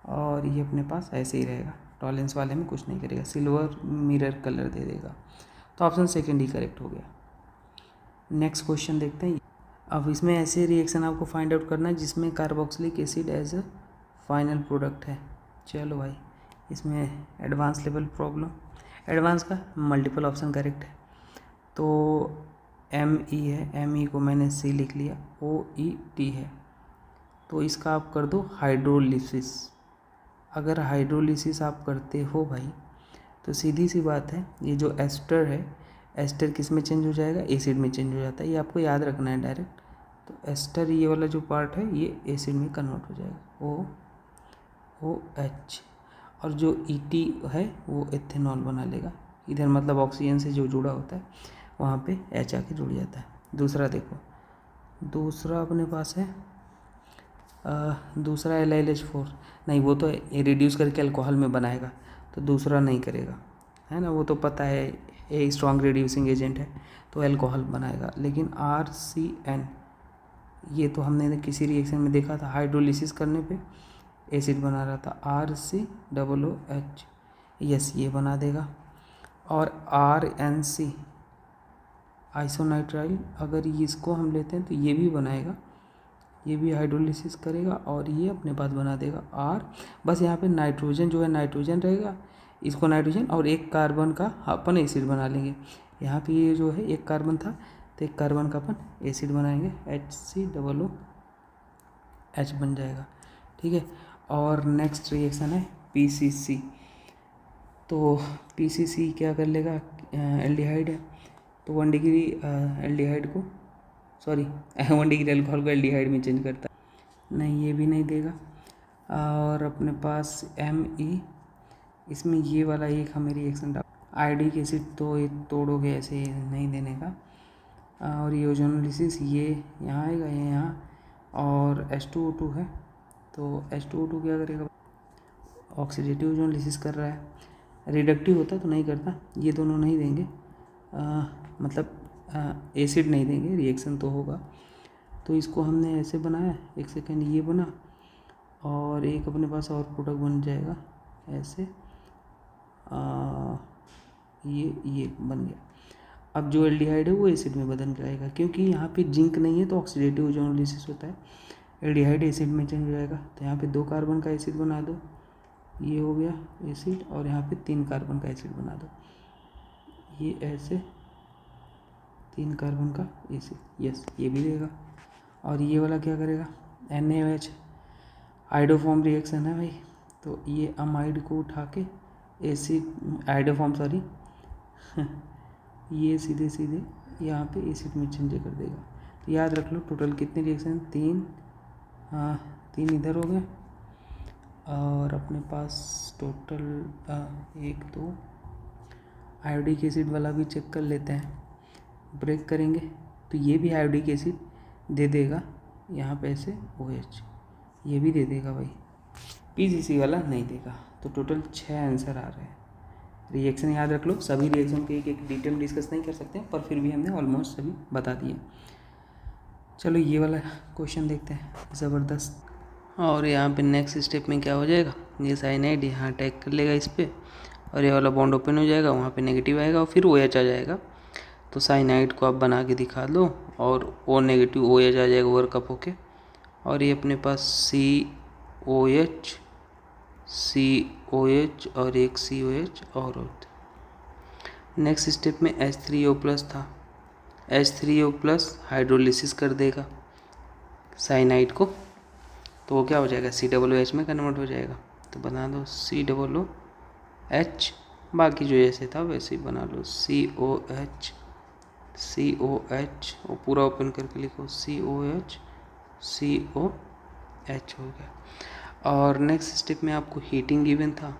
और ये अपने पास ऐसे ही रहेगा, टॉलेंस वाले में कुछ नहीं करेगा, सिल्वर मिरर कलर दे देगा। तो ऑप्शन सेकंड ही करेक्ट हो गया। नेक्स्ट क्वेश्चन देखते हैं। अब इसमें ऐसे रिएक्शन आपको फाइंड आउट करना है जिसमें carboxylic acid as a final product है। चलो भाई, इसमें एडवांस लेवल प्रॉब्लम, एडवांस का मल्टीपल ऑप्शन करेक्ट है। तो ME है, ME को मैंने C लिख लिया, OET है, तो इसका आप कर दो हाइड्रोलिसिस। अगर हाइड्रोलिसिस आप करते हो भाई तो सीधी सी बात है, ये जो एस्टर है, एस्टर किस में चेंज हो जाएगा, एसिड में चेंज हो जाता है। ये आपको याद रखना है डायरेक्ट। तो एस्टर ये वाला जो पार्ट है ये एसिड में कन्वर्ट हो जाएगा, OH। और जो ET है वो एथेनॉल बना लेगा। इधर मतलब ऑक्सीजन से जो जुड़ा होता है वहाँ पे H आके जुड़ जाता है। दूसरा देखो, दूसरा अपने पास है दूसरा LiLH4, नहीं वो तो रिड्यूस करके अल्कोहल में बनाएगा, तो दूसरा नहीं करेगा, है ना, वो तो पता है ये स्ट्रॉन्ग रिड्यूसिंग एजेंट है तो अल्कोहल बनाएगा। लेकिन RCN ये तो हमने किसी रिएक्शन में देखा था, हाइड्रोलिसिस करने पे एसिड बना रहा था, RCOOH, यस ये बना देगा। और RNC आइसोनाइट्राइल, अगर इसको हम लेते हैं तो ये भी बनाएगा, ये भी हाइड्रोलिसिस करेगा और ये अपने पास बना देगा R। बस यहाँ पे नाइट्रोजन जो है नाइट्रोजन रहेगा, इसको नाइट्रोजन और एक कार्बन का अपन एसिड बना लेंगे। यहाँ पे ये जो है एक कार्बन था तो एक कार्बन का अपन एसिड बनाएंगे, HCOOH बन जाएगा, ठीक है। और नेक्स्ट रिएक्शन है PCC। तो PCC क्या कर लेगा, एल्डिहाइड है तो 1 डिग्री एल्डिहाइड को 1 डिग्री अल्कोहल को एल्डिहाइड में चेंज करता है, नहीं ये भी नहीं देगा। और अपने पास ME, इसमें ये वाला एक हमें रिएक्शन आयोडिक एसिड तो ये तोड़ोगे ऐसे नहीं देने का। और ये ओजोनोलिसिस ये यहाँ आएगा, ये यहाँ, और H2O2 है तो H2O2 क्या करेगा, ऑक्सीडेटिव ओजोनोलिसिस कर रहा है। रिडक्टिव होता तो नहीं करता, ये दोनों नहीं देंगे, मतलब एसिड नहीं देंगे, रिएक्शन तो होगा। तो इसको हमने ऐसे बनाया, एक सेकेंड, ये बना और एक अपने पास और प्रोडक्ट बन जाएगा ऐसे, ये बन गया। अब जो एल्डिहाइड है वो एसिड में बदल जाएगा, क्योंकि यहाँ पे जिंक नहीं है तो ऑक्सीडेटिव ओजोनोलिसिस होता है, एल्डिहाइड एसिड में चेंज हो जाएगा। तो यहाँ पे 2 कार्बन का एसिड बना दो, ये हो गया एसिड, और यहाँ पे 3 कार्बन का एसिड बना दो, ये ऐसे 3 कार्बन का एसिड, यस ये भी देगा। और ये वाला क्या करेगा, NaOH, हाइड्रोफॉर्म रिएक्शन है भाई, तो ये अमाइड को उठा के एसिड, हाइड्रोफॉर्म सॉरी ये सीधे यहाँ पे एसिड में चेंज कर देगा। तो याद रख लो टोटल कितने रिएक्शन, 3, हाँ 3 इधर हो गए, और अपने पास टोटल 1 2, आयोडिक एसिड वाला भी चेक कर लेते हैं, ब्रेक करेंगे तो ये भी आयोडिक एसिड दे देगा यहाँ पे ऐसे OH, ये भी दे देगा भाई, PCC वाला नहीं देगा। तो टोटल 6 आंसर आ रहे हैं। रिएक्शन याद रख लो, सभी रिएक्शन के एक डिटेल डिस्कस नहीं कर सकते पर फिर भी हमने ऑलमोस्ट सभी बता दिए। चलो ये वाला क्वेश्चन देखते हैं, ज़बरदस्त। और यहाँ पे नेक्स्ट स्टेप में क्या हो जाएगा, ये साइनाइड यहाँ अटैक कर लेगा इस पर, और ये वाला बॉन्ड ओपन हो जाएगा, वहाँ पे नेगेटिव आएगा और फिर OH आ जाएगा। तो साइनाइड को आप बना के दिखा दो और O नेगेटिव OH आ जाएगा ओवरकप होके, और ये अपने पास COH और एक COH और होता। नेक्स्ट स्टेप में H3O+ था, H3O+ हाइड्रोलिसिस कर देगा साइनाइड को, तो वो क्या हो जाएगा COOH में कन्वर्ट हो जाएगा। तो बना दो COOH, बाकी जो जैसे था वैसे ही बना लो COH और पूरा ओपन करके लिखो COH हो गया। और नेक्स्ट स्टेप में आपको हीटिंग गिवन था,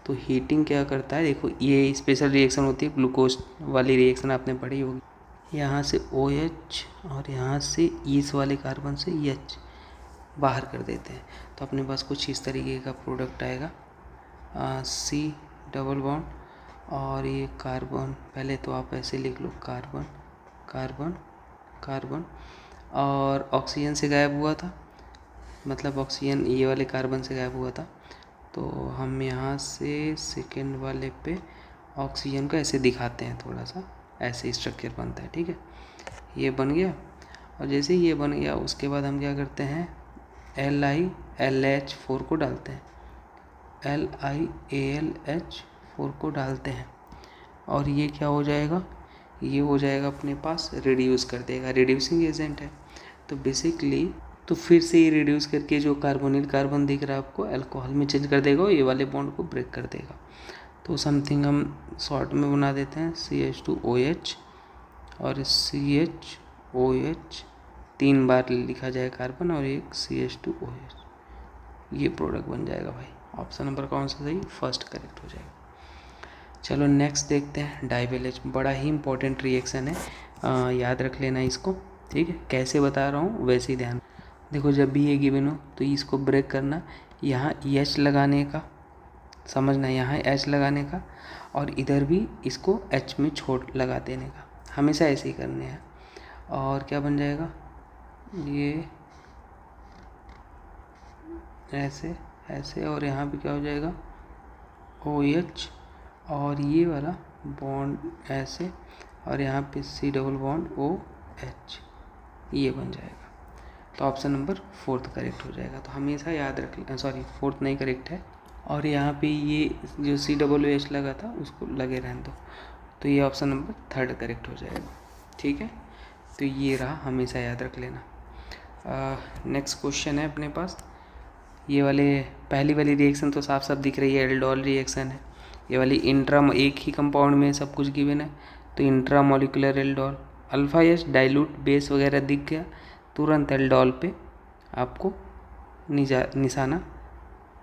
तो हीटिंग क्या करता है, देखो ये स्पेशल रिएक्शन होती है, ग्लूकोज वाली रिएक्शन आपने पढ़ी होगी। यहाँ से OH और यहाँ से इस वाले कार्बन से H बाहर कर देते हैं, तो अपने पास कुछ इस तरीके का प्रोडक्ट आएगा, C डबल बॉन्ड और ये कार्बन, पहले तो आप ऐसे लिख लो कार्बन कार्बन कार्बन, और ऑक्सीजन से गायब हुआ था, मतलब ऑक्सीजन ये वाले कार्बन से गायब हुआ था, तो हम यहाँ से सेकेंड वाले पे ऑक्सीजन को ऐसे दिखाते हैं, थोड़ा सा ऐसे स्ट्रक्चर बनता है, ठीक है। ये बन गया, और जैसे ये बन गया उसके बाद हम क्या करते हैं, LiLH4 को डालते हैं, LiAlH4 को डालते हैं, और ये क्या हो जाएगा, ये हो जाएगा अपने पास रिड्यूस कर देगा, रिड्यूसिंग एजेंट है। तो बेसिकली तो फिर से ये रिड्यूस करके जो कार्बोनिल कार्बन दिख रहा है आपको अल्कोहल में चेंज कर देगा और ये वाले बॉन्ड को ब्रेक कर देगा। तो समथिंग हम शॉर्ट में बना देते हैं CH2OH और CHOH, 3 बार लिखा जाए कार्बन और एक CH2OH, ये प्रोडक्ट बन जाएगा भाई। ऑप्शन नंबर कौन सा सही, फर्स्ट करेक्ट हो जाएगा। चलो नेक्स्ट देखते हैं डाइवेलेज, बड़ा ही इंपॉर्टेंट रिएक्शन है, याद रख लेना इसको, ठीक है। कैसे बता रहा हूँ वैसे ही ध्यान, देखो जब भी ये गिवन हो तो इसको ब्रेक करना, यहाँ H लगाने का, समझना यहाँ H लगाने का, और इधर भी इसको H में छोड़ लगा देने का, हमेशा ऐसे ही करने हैं। और क्या बन जाएगा, ये ऐसे ऐसे, और यहाँ पे क्या हो जाएगा OH, और ये वाला बॉन्ड ऐसे, और यहाँ पे C डबल बॉन्ड OH, ये बन जाएगा। तो ऑप्शन नंबर 4 करेक्ट हो जाएगा। तो हमेशा याद रख, सॉरी 4 नहीं करेक्ट है, और यहाँ पे ये जो COOH लगा था उसको लगे रहने दो, तो ये ऑप्शन नंबर 3 करेक्ट हो जाएगा, ठीक है। तो ये रहा, हमेशा याद रख लेना। नेक्स्ट क्वेश्चन है अपने पास, ये वाले पहली वाली रिएक्शन तो साफ साफ दिख रही है, एल्डोल रिएक्शन है। ये वाली एक ही कंपाउंड में सब कुछ गिवन है, तो intra molecular aldol, alpha H dilute base वगैरह दिख गया, तुरंत एल्डोल पे आपको निशाना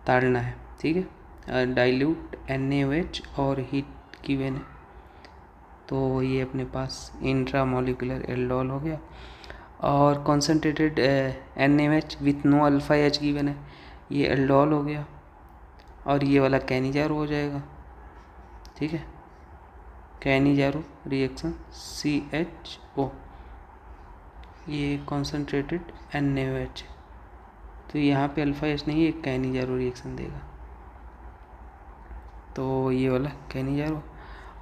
ताड़ना है, ठीक है। डाइल्यूट NaOH और हीट गिवन है, तो ये अपने पास इंट्रा मॉलिकुलर एल्डोल हो गया। और concentrated NaOH with no alpha H given है, ये एल्डोल हो गया, और ये वाला कैनिजारो हो जाएगा, ठीक है। कैनिजारो रिएक्शन CHO, ये कॉन्सेंट्रेटेड NaOH, तो यहाँ पे अल्फा H नहीं है, एक कैनिजारो रिएक्शन देगा, तो ये वाला कैनिजारो।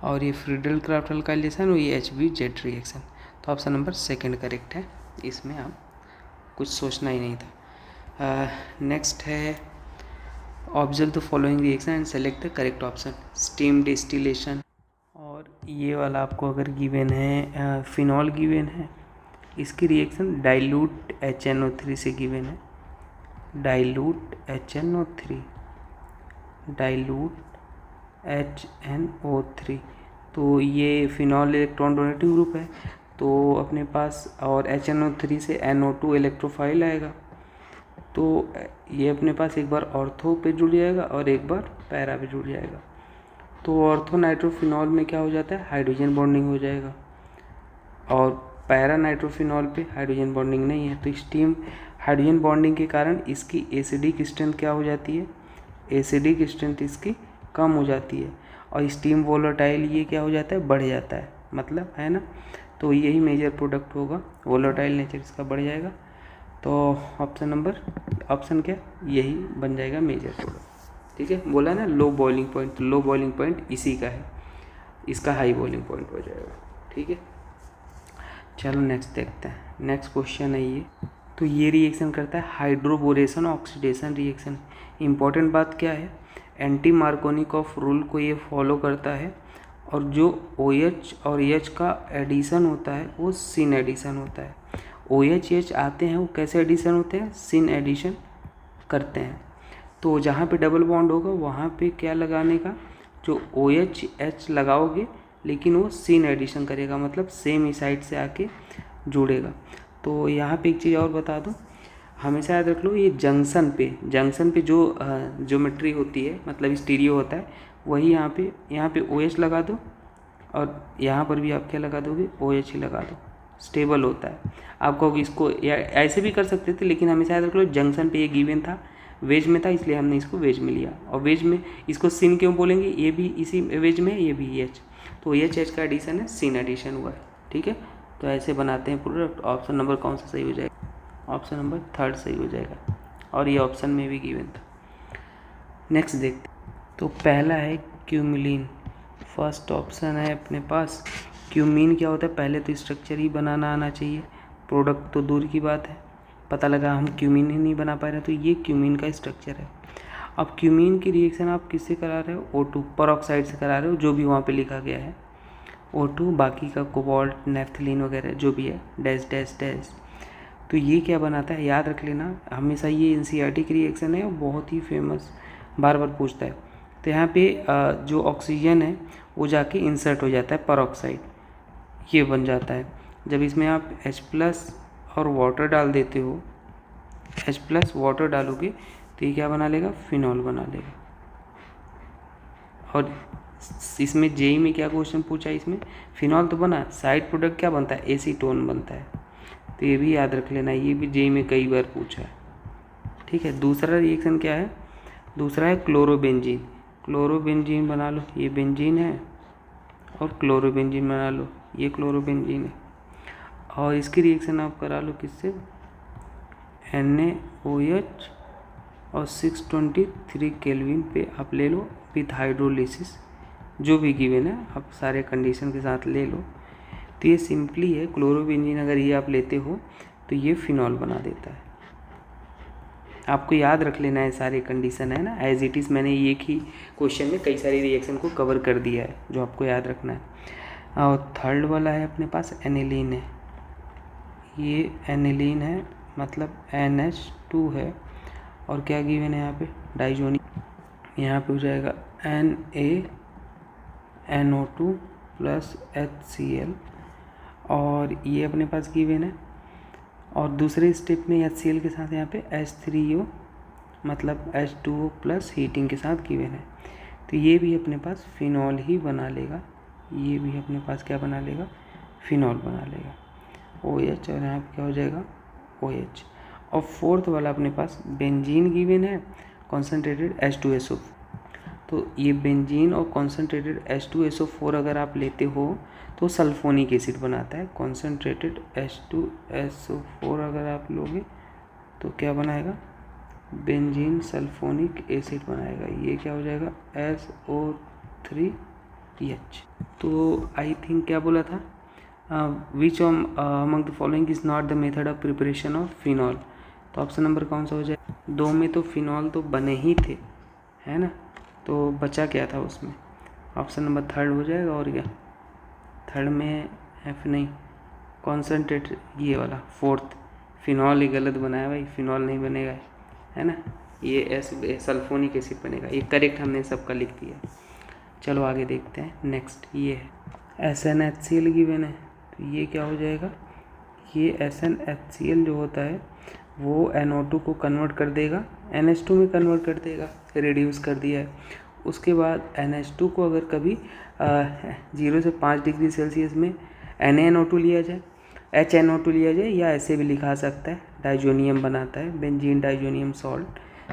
और ये फ्रीडल क्राफ्ट अल्काइलेशन और ये HBZ रिएक्शन, तो ऑप्शन नंबर 2 करेक्ट है, इसमें आप कुछ सोचना ही नहीं था। नेक्स्ट है observe the following reaction and select the correct option, steam distillation. और ये वाला आपको अगर गिवन है, फिनॉल गिवन है, इसकी रिएक्शन डाइल्यूट HNO3 से गिवन है, डाइल्यूट HNO3, डाइल्यूट HNO3, तो ये फिनॉल इलेक्ट्रॉन डोनेटिव ग्रुप है, तो अपने पास, और HNO3 से NO2 इलेक्ट्रोफाइल आएगा, तो ये अपने पास एक बार ऑर्थो पे जुड़ जाएगा और एक बार पैरा पे जुड़ जाएगा। तो ऑर्थो नाइट्रोफिनॉल में क्या हो जाता है, हाइड्रोजन बॉन्डिंग हो जाएगा, और पैरा नाइट्रोफिनॉल पे हाइड्रोजन बॉन्डिंग नहीं है, तो स्टीम हाइड्रोजन बॉन्डिंग के कारण इसकी एसिडिक स्ट्रेंथ क्या हो जाती है, एसिडिक स्ट्रेंथ इसकी कम हो जाती है, और स्टीम वोलेटाइल ये क्या हो जाता है, बढ़ जाता है, मतलब है ना। तो यही मेजर प्रोडक्ट होगा, वोलेटाइल नेचर इसका बढ़ जाएगा, तो ऑप्शन क्या, यही बन जाएगा मेजर प्रोडक्ट। ठीक है, बोला ना लो बॉइलिंग पॉइंट, तो लो बॉइलिंग पॉइंट इसी का है, इसका हाई बॉइलिंग पॉइंट हो जाएगा। ठीक है, चलो नेक्स्ट देखते हैं। नेक्स्ट क्वेश्चन है ये, तो ये रिएक्शन करता है हाइड्रोबोरेशन ऑक्सीडेशन रिएक्शन। इंपॉर्टेंट बात क्या है, एंटी मार्कोनिकॉफ रूल को ये फॉलो करता है, और जो OH और H का एडिशन होता है वो सिन एडिशन होता है। OH H आते हैं वो कैसे एडिशन होते हैं, सिन एडिशन करते हैं। तो जहाँ पे डबल बॉन्ड होगा वहाँ पे क्या लगाने का, जो OH H लगाओगे लेकिन वो सिन एडिशन करेगा, मतलब सेम ही साइड से आके जुड़ेगा। तो यहाँ पे एक चीज़ और बता दूँ, हमेशा याद रख लो, ये जंक्शन पे जो ज्योमेट्री होती है, मतलब स्टीरियो होता है, वही यहाँ पे OH लगा दो, और यहाँ पर भी आप क्या लगा दोगे, OH ही लगा दो, स्टेबल होता है। आप कहोगे इसको या ऐसे भी कर सकते थे, लेकिन हमेशा याद रख लो जंक्शन पे ये गिवन था, वेज में था, इसलिए हमने इसको वेज में लिया। और वेज में इसको सिन क्यों बोलेंगे, ये भी इसी वेज में है, ये भी H, तो OH H का एडिशन है, सिन एडिशन हुआ है। ठीक है, तो ऐसे बनाते हैं प्रोडक्ट। ऑप्शन नंबर कौन सा सही हो जाएगा, ऑप्शन नंबर 3 सही हो जाएगा, और ये ऑप्शन में भी गिवन था। नेक्स्ट देखते, तो पहला है क्यूमिलीन, फर्स्ट ऑप्शन है अपने पास। क्यूमीन क्या होता है, पहले तो स्ट्रक्चर ही बनाना आना चाहिए, प्रोडक्ट तो दूर की बात है, पता लगा हम क्यूमीन ही नहीं बना पा रहे, तो ये क्यूमीन का स्ट्रक्चर है। अब क्यूमीन की रिएक्शन आप किससे करा रहे हो, O2 परऑक्साइड से करा रहे हो, जो भी वहाँ पे लिखा गया है O2, बाकी का कोबाल्ट, नेफ्थलीन वगैरह जो भी है, डैश डैश डैश। तो ये क्या बनाता है, याद रख लेना हमेशा, ये NCERT की रिएक्शन है, बहुत ही फेमस, बार बार पूछता है। तो यहाँ पे जो ऑक्सीजन है वो जाके इंसर्ट हो जाता है परऑक्साइड, ये बन जाता है। जब इसमें आप H+ और वाटर डाल देते हो, H+ वाटर डालोगे तो ये क्या बना लेगा, फिनॉल बना लेगा। और इसमें JEE में क्या क्वेश्चन पूछा है, इसमें फिनॉल तो बना, साइड प्रोडक्ट क्या बनता है, एसीटोन बनता है। तो ये भी याद रख लेना, ये भी JEE में कई बार पूछा है। ठीक है, दूसरा रिएक्शन क्या है, दूसरा है क्लोरोबेंजीन। क्लोरोबेंजीन बना लो, ये बेंजीन है, और क्लोरोबेंजीन बना लो, ये क्लोरोबेंजीन है। और इसकी रिएक्शन आप करा लो किससे, NaOH और 623 केल्विन पे आप ले लो विथ हाइड्रोलिसिस, जो भी गिवन है आप सारे कंडीशन के साथ ले लो। तो ये सिंपली है, क्लोरोबेंजीन अगर ये आप लेते हो तो ये फिनॉल बना देता है। आपको याद रख लेना है सारे कंडीशन, है ना, एज इट इज़। मैंने एक ही क्वेश्चन में कई सारी रिएक्शन को कवर कर दिया है, जो आपको याद रखना है। और थर्ड वाला है अपने पास एनिलीन है, ये एनिलीन है, मतलब NH2 है, और क्या गिवन है यहाँ पे, डाइजोनियम, यहाँ पे हो जाएगा NaNO2 + HCl, और ये अपने पास गिवन है। और दूसरे स्टेप में HCl के साथ यहाँ पे H3O, मतलब H2O प्लस हीटिंग के साथ गिवन है। तो ये भी अपने पास फिनॉल ही बना लेगा, ये भी अपने पास क्या बना लेगा, फिनॉल बना लेगा, OH, और यहाँ पे क्या हो जाएगा, OH। और फोर्थ वाला अपने पास बेंजीन गिवन है, कॉन्सेंट्रेटेड H2SO। तो ये बेंजीन और कॉन्सेंट्रेटेड H2SO4 अगर आप लेते हो तो सल्फोनिक एसिड बनाता है। कॉन्सेंट्रेटेड H2SO4 अगर आप लोगे तो क्या बनाएगा, बेंजीन सल्फोनिक एसिड बनाएगा, ये क्या हो जाएगा, SO3H। तो आई थिंक क्या बोला था, which among the following is not the method of preparation of phenol. तो ऑप्शन नंबर कौन सा हो जाए, दो में तो फिनॉल तो बने ही थे, है ना, तो बचा क्या था उसमें, ऑप्शन नंबर 3 हो जाएगा। और क्या, 3 में F नहीं, कॉन्सेंट्रेट ये वाला 4th, फिनॉल ही गलत बनाया भाई, फिनॉल नहीं बनेगा, है ना, ये सल्फोनिक एसिड बनेगा। ये करेक्ट हमने सबका लिख दिया। चलो आगे देखते हैं। नेक्स्ट ये है SnHCl गिवन है, तो ये क्या हो जाएगा, ये SnHCl जो होता है वो NO2 को कन्वर्ट कर देगा, NH2 में कन्वर्ट कर देगा, रिड्यूस कर दिया है। उसके बाद NH2 को अगर कभी 0 से 5 डिग्री सेल्सियस में NaNO2 लिया जाए, HNO2 लिया जाए, या ऐसे भी लिखा सकता है, डाइजोनियम बनाता है, बेंजीन डाइजोनियम सॉल्ट।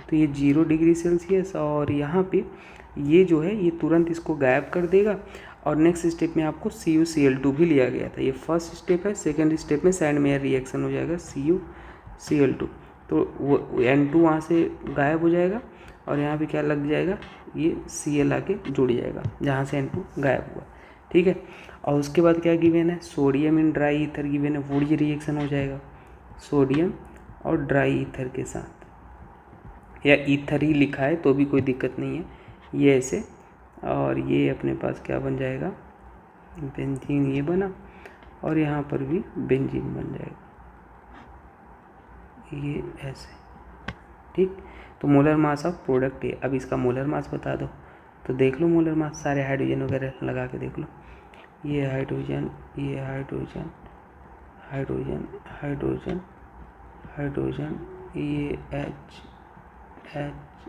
तो ये 0 डिग्री सेल्सियस, और यहाँ पे ये जो है ये तुरंत इसको गायब कर देगा। और नेक्स्ट स्टेप में आपको CuCl2 भी लिया गया था, ये फर्स्ट स्टेप है। सेकेंड स्टेप में सैंड मेयर रिएक्शन हो जाएगा CuCl2, तो वो N2 वहाँ से गायब हो जाएगा, और यहाँ पे क्या लग जाएगा, ये Cl आके जुड़ जाएगा जहाँ से N2 गायब हुआ, ठीक है। और उसके बाद क्या गिवन है, sodium in dry ether given है, वुड रिएक्शन हो जाएगा सोडियम और ड्राई ईथर के साथ, या ईथर ही लिखा है तो भी कोई दिक्कत नहीं है, ये ऐसे। और ये अपने पास क्या बन जाएगा, बेंजीन ये बना, और यहाँ पर भी बेंजीन बन जाएगा, ये ऐसे, ठीक। तो मोलर मास ऑफ प्रोडक्ट है। अब इसका मोलर मास बता दो, तो देख लो मोलर मास, सारे हाइड्रोजन वगैरह लगा के देख लो, ये हाइड्रोजन, ये हाइड्रोजन, हाइड्रोजन, हाइड्रोजन, हाइड्रोजन, ये H, H,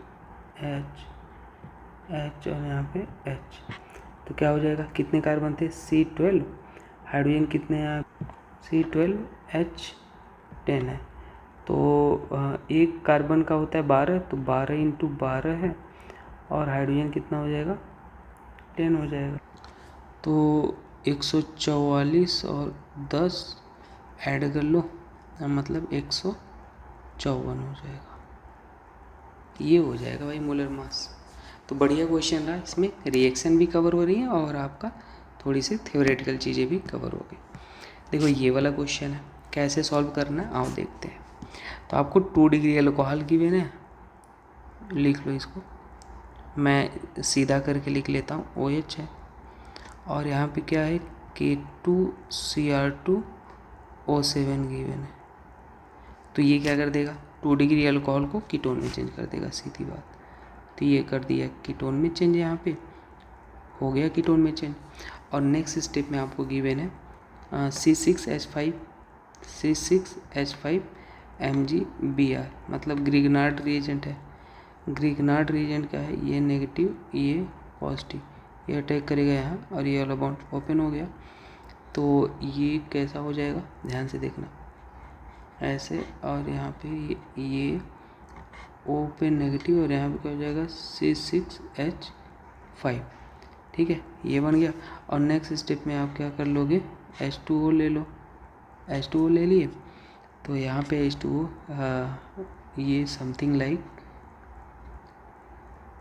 H, H और यहाँ पे H, तो क्या हो जाएगा, कितने कार्बन थे, C12, हाइड्रोजन कितने हैं, C12H10 है, तो एक कार्बन का होता है 12, तो 12 इंटू 12 है, और हाइड्रोजन कितना हो जाएगा, 10 हो जाएगा, तो 144 और 10 ऐड कर लो, मतलब 154 हो जाएगा, ये हो जाएगा भाई मोलर मास। तो बढ़िया क्वेश्चन रहा, इसमें रिएक्शन भी कवर हो रही है और आपका थोड़ी सी थ्योरेटिकल चीज़ें भी कवर हो गई। देखो ये वाला क्वेश्चन है, कैसे सॉल्व करना है आओ देखते हैं। तो आपको 2 डिग्री अल्कोहल गिवन है, लिख लो इसको, मैं सीधा करके लिख लेता हूँ, OH है, और यहाँ पे क्या है, K2Cr2O7 गिवन है, तो ये क्या कर देगा, 2 डिग्री अल्कोहल को कीटोन में चेंज कर देगा, सीधी बात। तो ये कर दिया कीटोन में चेंज, यहाँ पे हो गया कीटोन में चेंज। और नेक्स्ट स्टेप में आपको गिवन है C6H5 MgBr, मतलब ग्रिगनार्ड रिएजेंट है। ग्रिगनार्ड रिएजेंट क्या है, ये नेगेटिव ये पॉजिटिव, ये अटैक करेगा यहाँ, और ये वाला बॉन्ड ओपन हो गया, तो ये कैसा हो जाएगा, ध्यान से देखना ऐसे, और यहाँ पे ये O पे नेगेटिव, और यहाँ पे क्या हो जाएगा C6H5, ठीक है, ये बन गया। और नेक्स्ट स्टेप में आप क्या कर लोगे, H2O ले लो, H2O ले लिए, तो यहाँ पे H2O ये समथिंग लाइक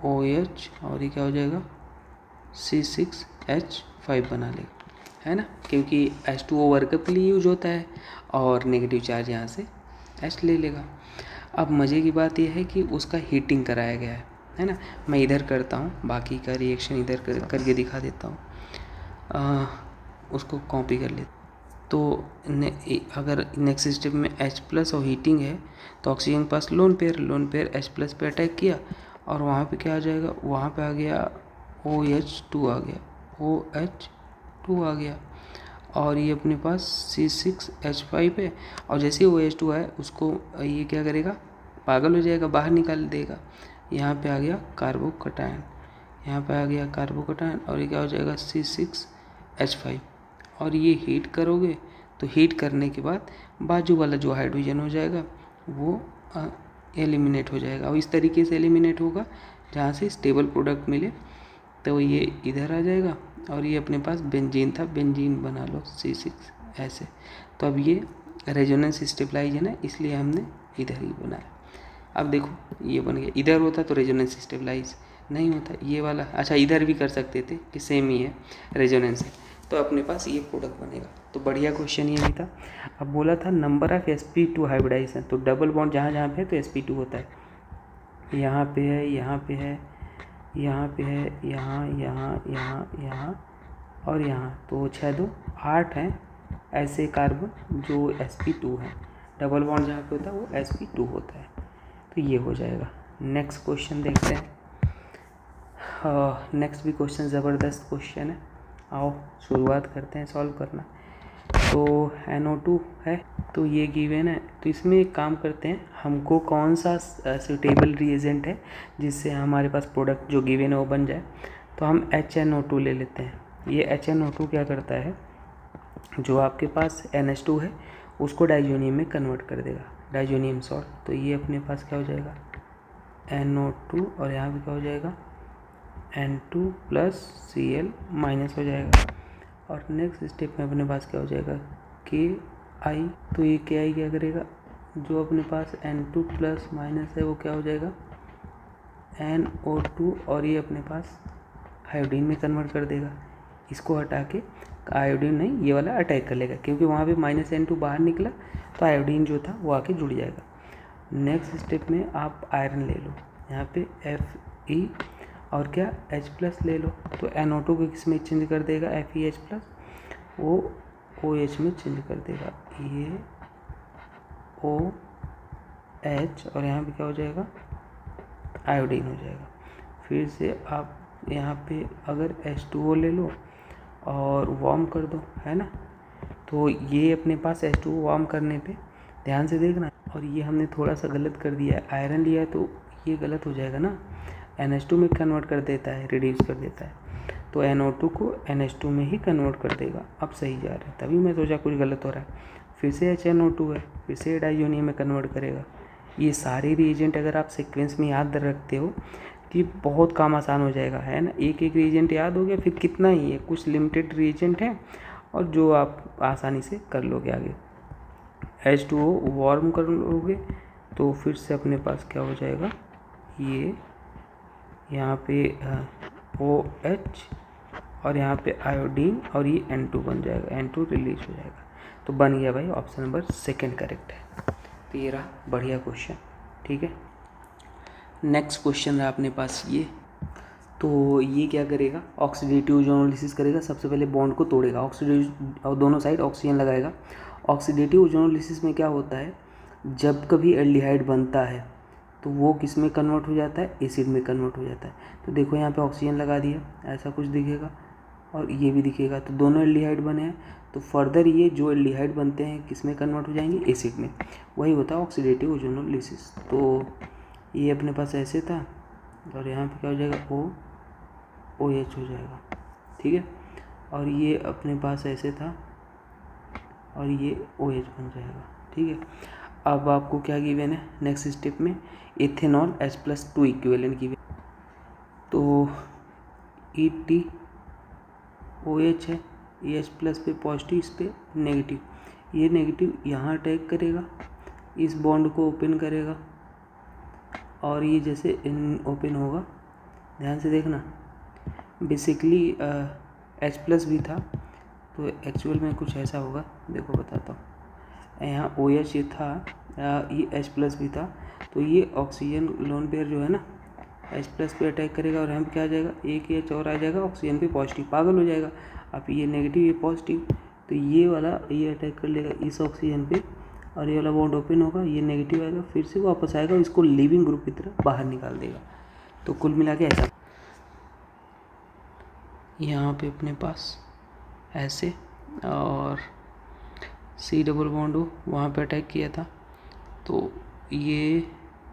OH, और ये क्या हो जाएगा C6H5 बना लेगा, है ना, क्योंकि H2O वर्कअप के लिए यूज होता है, और नेगेटिव चार्ज यहाँ से H ले लेगा। अब मज़े की बात यह है कि उसका हीटिंग कराया गया है ना। मैं इधर करता हूँ, बाकी का रिएक्शन इधर करके दिखा देता हूँ, उसको कॉपी कर लेते। तो अगर नेक्स्ट स्टेप में H+ और हीटिंग है, तो ऑक्सीजन के पास लोन पेयर H+ पे अटैक किया, और वहाँ पे क्या आ जाएगा, वहाँ पे आ गया OH2 आ गया, OH2 आ गया, और ये अपने पास C6H5 है, और जैसे ही OH2 है उसको ये क्या करेगा, पागल हो जाएगा, बाहर निकाल देगा। यहाँ पे आ गया कार्बोकटायन, यहाँ पे आ गया कार्बोकटायन, और ये क्या हो जाएगा C6H5, और ये हीट करोगे तो हीट करने के बाद बाजू वाला जो हाइड्रोजन हो जाएगा वो एलिमिनेट हो जाएगा, और इस तरीके से एलिमिनेट होगा जहाँ से स्टेबल प्रोडक्ट मिले, तो ये इधर आ जाएगा, और ये अपने पास बेंजीन था, बेंजीन बना लो C6 ऐसे। तो अब ये रेजोनेंस स्टेबलाइज है ना, इसलिए हमने इधर ही बनाया। अब देखो ये बन गया, इधर होता तो रेजोनेंस स्टेबलाइज नहीं होता, ये वाला अच्छा इधर भी कर सकते थे कि सेम ही है रेजोनेंस है, तो अपने पास ये प्रोडक्ट बनेगा। तो बढ़िया क्वेश्चन ये भी था। अब बोला था नंबर ऑफ sp2 हाइब्रिडाइजेशन, तो डबल बॉन्ड जहाँ जहाँ पे है तो sp2 होता है, यहाँ पे है, यहाँ पे है, यहाँ पे है, यहाँ यहाँ यहाँ यहाँ और यहाँ, तो 6 2 8 हैं ऐसे कार्बन जो sp2 है, डबल बॉन्ड जहाँ पे होता है वो sp2 होता है, तो ये हो जाएगा। नेक्स्ट क्वेश्चन देखते हैं। नेक्स्ट भी क्वेश्चन ज़बरदस्त क्वेश्चन है, आओ शुरुआत करते हैं सॉल्व करना। तो NO2 है, तो ये गिवन है, तो इसमें एक काम करते हैं, हमको कौन सा सूटेबल रिएजेंट है जिससे हमारे पास प्रोडक्ट जो गिवन है वो बन जाए, तो हम HNO2 ले लेते हैं। ये HNO2 क्या करता है, जो आपके पास NH2 है उसको डाइजोनियम में कन्वर्ट कर देगा, डाइजोनियम सॉल्ट। तो ये अपने पास क्या हो जाएगा NO2, और यहाँ पे क्या हो जाएगा N2 + Cl माइनस हो जाएगा। और नेक्स्ट स्टेप में अपने पास क्या हो जाएगा Ki, तो ये Ki क्या करेगा, जो अपने पास N2 + माइनस है वो क्या हो जाएगा NO2 और ये अपने पास आयोडीन में कन्वर्ट कर देगा। इसको हटा के आयोडीन नहीं, ये वाला अटैक कर लेगा, क्योंकि वहाँ पे -N2 बाहर निकला तो आयोडीन जो था वो आके जुड़ जाएगा। नेक्स्ट स्टेप में आप आयरन ले लो, यहाँ पे Fe और क्या H+ ले लो, तो NO2 को किस में चेंज कर देगा, FeH+, वो OH में चेंज कर देगा, ये OH और यहाँ पे क्या हो जाएगा, आयोडीन हो जाएगा। फिर से आप यहाँ पे अगर H2O ले लो और वार्म कर दो, है ना, तो ये अपने पास H2O वार्म करने पे ध्यान से देखना, और ये हमने थोड़ा सा गलत कर दिया है, आयरन लिया है तो ये गलत हो जाएगा ना, NH2 में कन्वर्ट कर देता है, रिड्यूस कर देता है, तो NO2 को NH2 में ही कन्वर्ट कर देगा। अब सही जा रहा है, तभी मैं सोचा कुछ गलत हो रहा है। फिर से HNO2 है, फिर से डाइजोनियम में कन्वर्ट करेगा। ये सारे रिएजेंट अगर आप सीक्वेंस में याद रखते हो तो ये बहुत काम आसान हो जाएगा, है ना। एक एक रिएजेंट याद हो गया, फिर कितना ही है, कुछ लिमिटेड रिएजेंट है और जो आप आसानी से कर लोगे आगे। H2O वार्म कर लोगे तो फिर से अपने पास क्या हो जाएगा, ये यहाँ पे OH और यहाँ पे आयोडीन और ये N2 बन जाएगा, N2 रिलीज हो जाएगा। तो बन गया भाई, ऑप्शन नंबर 2 करेक्ट है। तो ये रहा बढ़िया क्वेश्चन, ठीक है। नेक्स्ट क्वेश्चन रहा अपने पास ये, तो ये क्या करेगा, ऑक्सीडेटिव ओजोनोलिसिस करेगा। सबसे पहले बॉन्ड को तोड़ेगा, ऑक्सीडेटिव और दोनों साइड ऑक्सीजन लगाएगा। ऑक्सीडेटिव ओजोनोलिसिस में क्या होता है, जब कभी एल्डिहाइड बनता है तो वो किस में कन्वर्ट हो जाता है, एसिड में कन्वर्ट हो जाता है। तो देखो यहाँ पे ऑक्सीजन लगा दिया, ऐसा कुछ दिखेगा और ये भी दिखेगा, तो दोनों एल्डिहाइड बने हैं। तो फर्दर ये जो एल्डिहाइड बनते हैं किस में कन्वर्ट हो जाएंगे, एसिड में। वही होता है ऑक्सीडेटिव ओजोनोलिसिस। तो ये अपने पास ऐसे था और यहाँ पे क्या हो जाएगा, OH हो जाएगा, ठीक है। और ये अपने पास ऐसे था और ये OH बन जाएगा, ठीक है। अब आपको क्या गिवन है नेक्स्ट स्टेप में, इथेनॉल H+2 इक्विवेलेंट गिवन। तो ETOH है, ये H+ पे पॉजिटिव, इस पे नेगेटिव, ये नेगेटिव यहाँ अटैक करेगा, इस बॉन्ड को ओपन करेगा और ये जैसे ओपन होगा, ध्यान से देखना। बेसिकली H+ भी था, तो एक्चुअल में कुछ ऐसा होगा, देखो बताता हूँ। यहाँ OH ये था, ये H+ भी था, तो ये ऑक्सीजन लोन पेयर जो है ना H+ पे अटैक करेगा और यहाँ पे क्या आ जाएगा, एक H और आ जाएगा ऑक्सीजन पे पॉजिटिव, पागल हो जाएगा। अब ये नेगेटिव ये पॉजिटिव, तो ये वाला ये अटैक कर लेगा इस ऑक्सीजन पे और ये वाला बॉन्ड ओपन होगा, ये नेगेटिव आएगा, फिर से वापस आएगा, इसको लिविंग ग्रुप की तरह बाहर निकाल देगा। तो कुल मिला के ऐसा, यहाँ पे अपने पास ऐसे और C डबल बॉन्ड हो वहाँ पे अटैक किया था, तो ये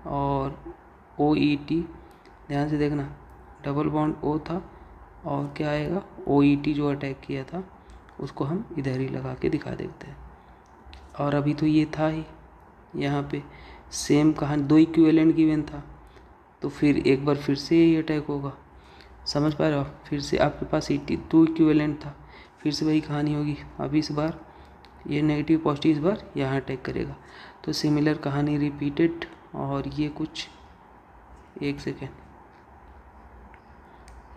और OET, ध्यान से देखना, डबल बॉन्ड O था और क्या आएगा, OET जो अटैक किया था उसको हम इधर ही लगा के दिखा देते हैं। और अभी तो ये था ही, यहाँ पे सेम कहानी, 2 इक्विवेलेंट गिवन था, तो फिर एक बार फिर से यही अटैक होगा, समझ पा रहे हो। फिर से आपके पास 2 इक्विवेलेंट था, फिर से वही कहानी होगी। अभी इस बार ये नेगेटिव पॉजिटिव, इस बार यहाँ अटैक करेगा, तो सिमिलर कहानी रिपीटेड। और ये कुछ, एक सेकेंड,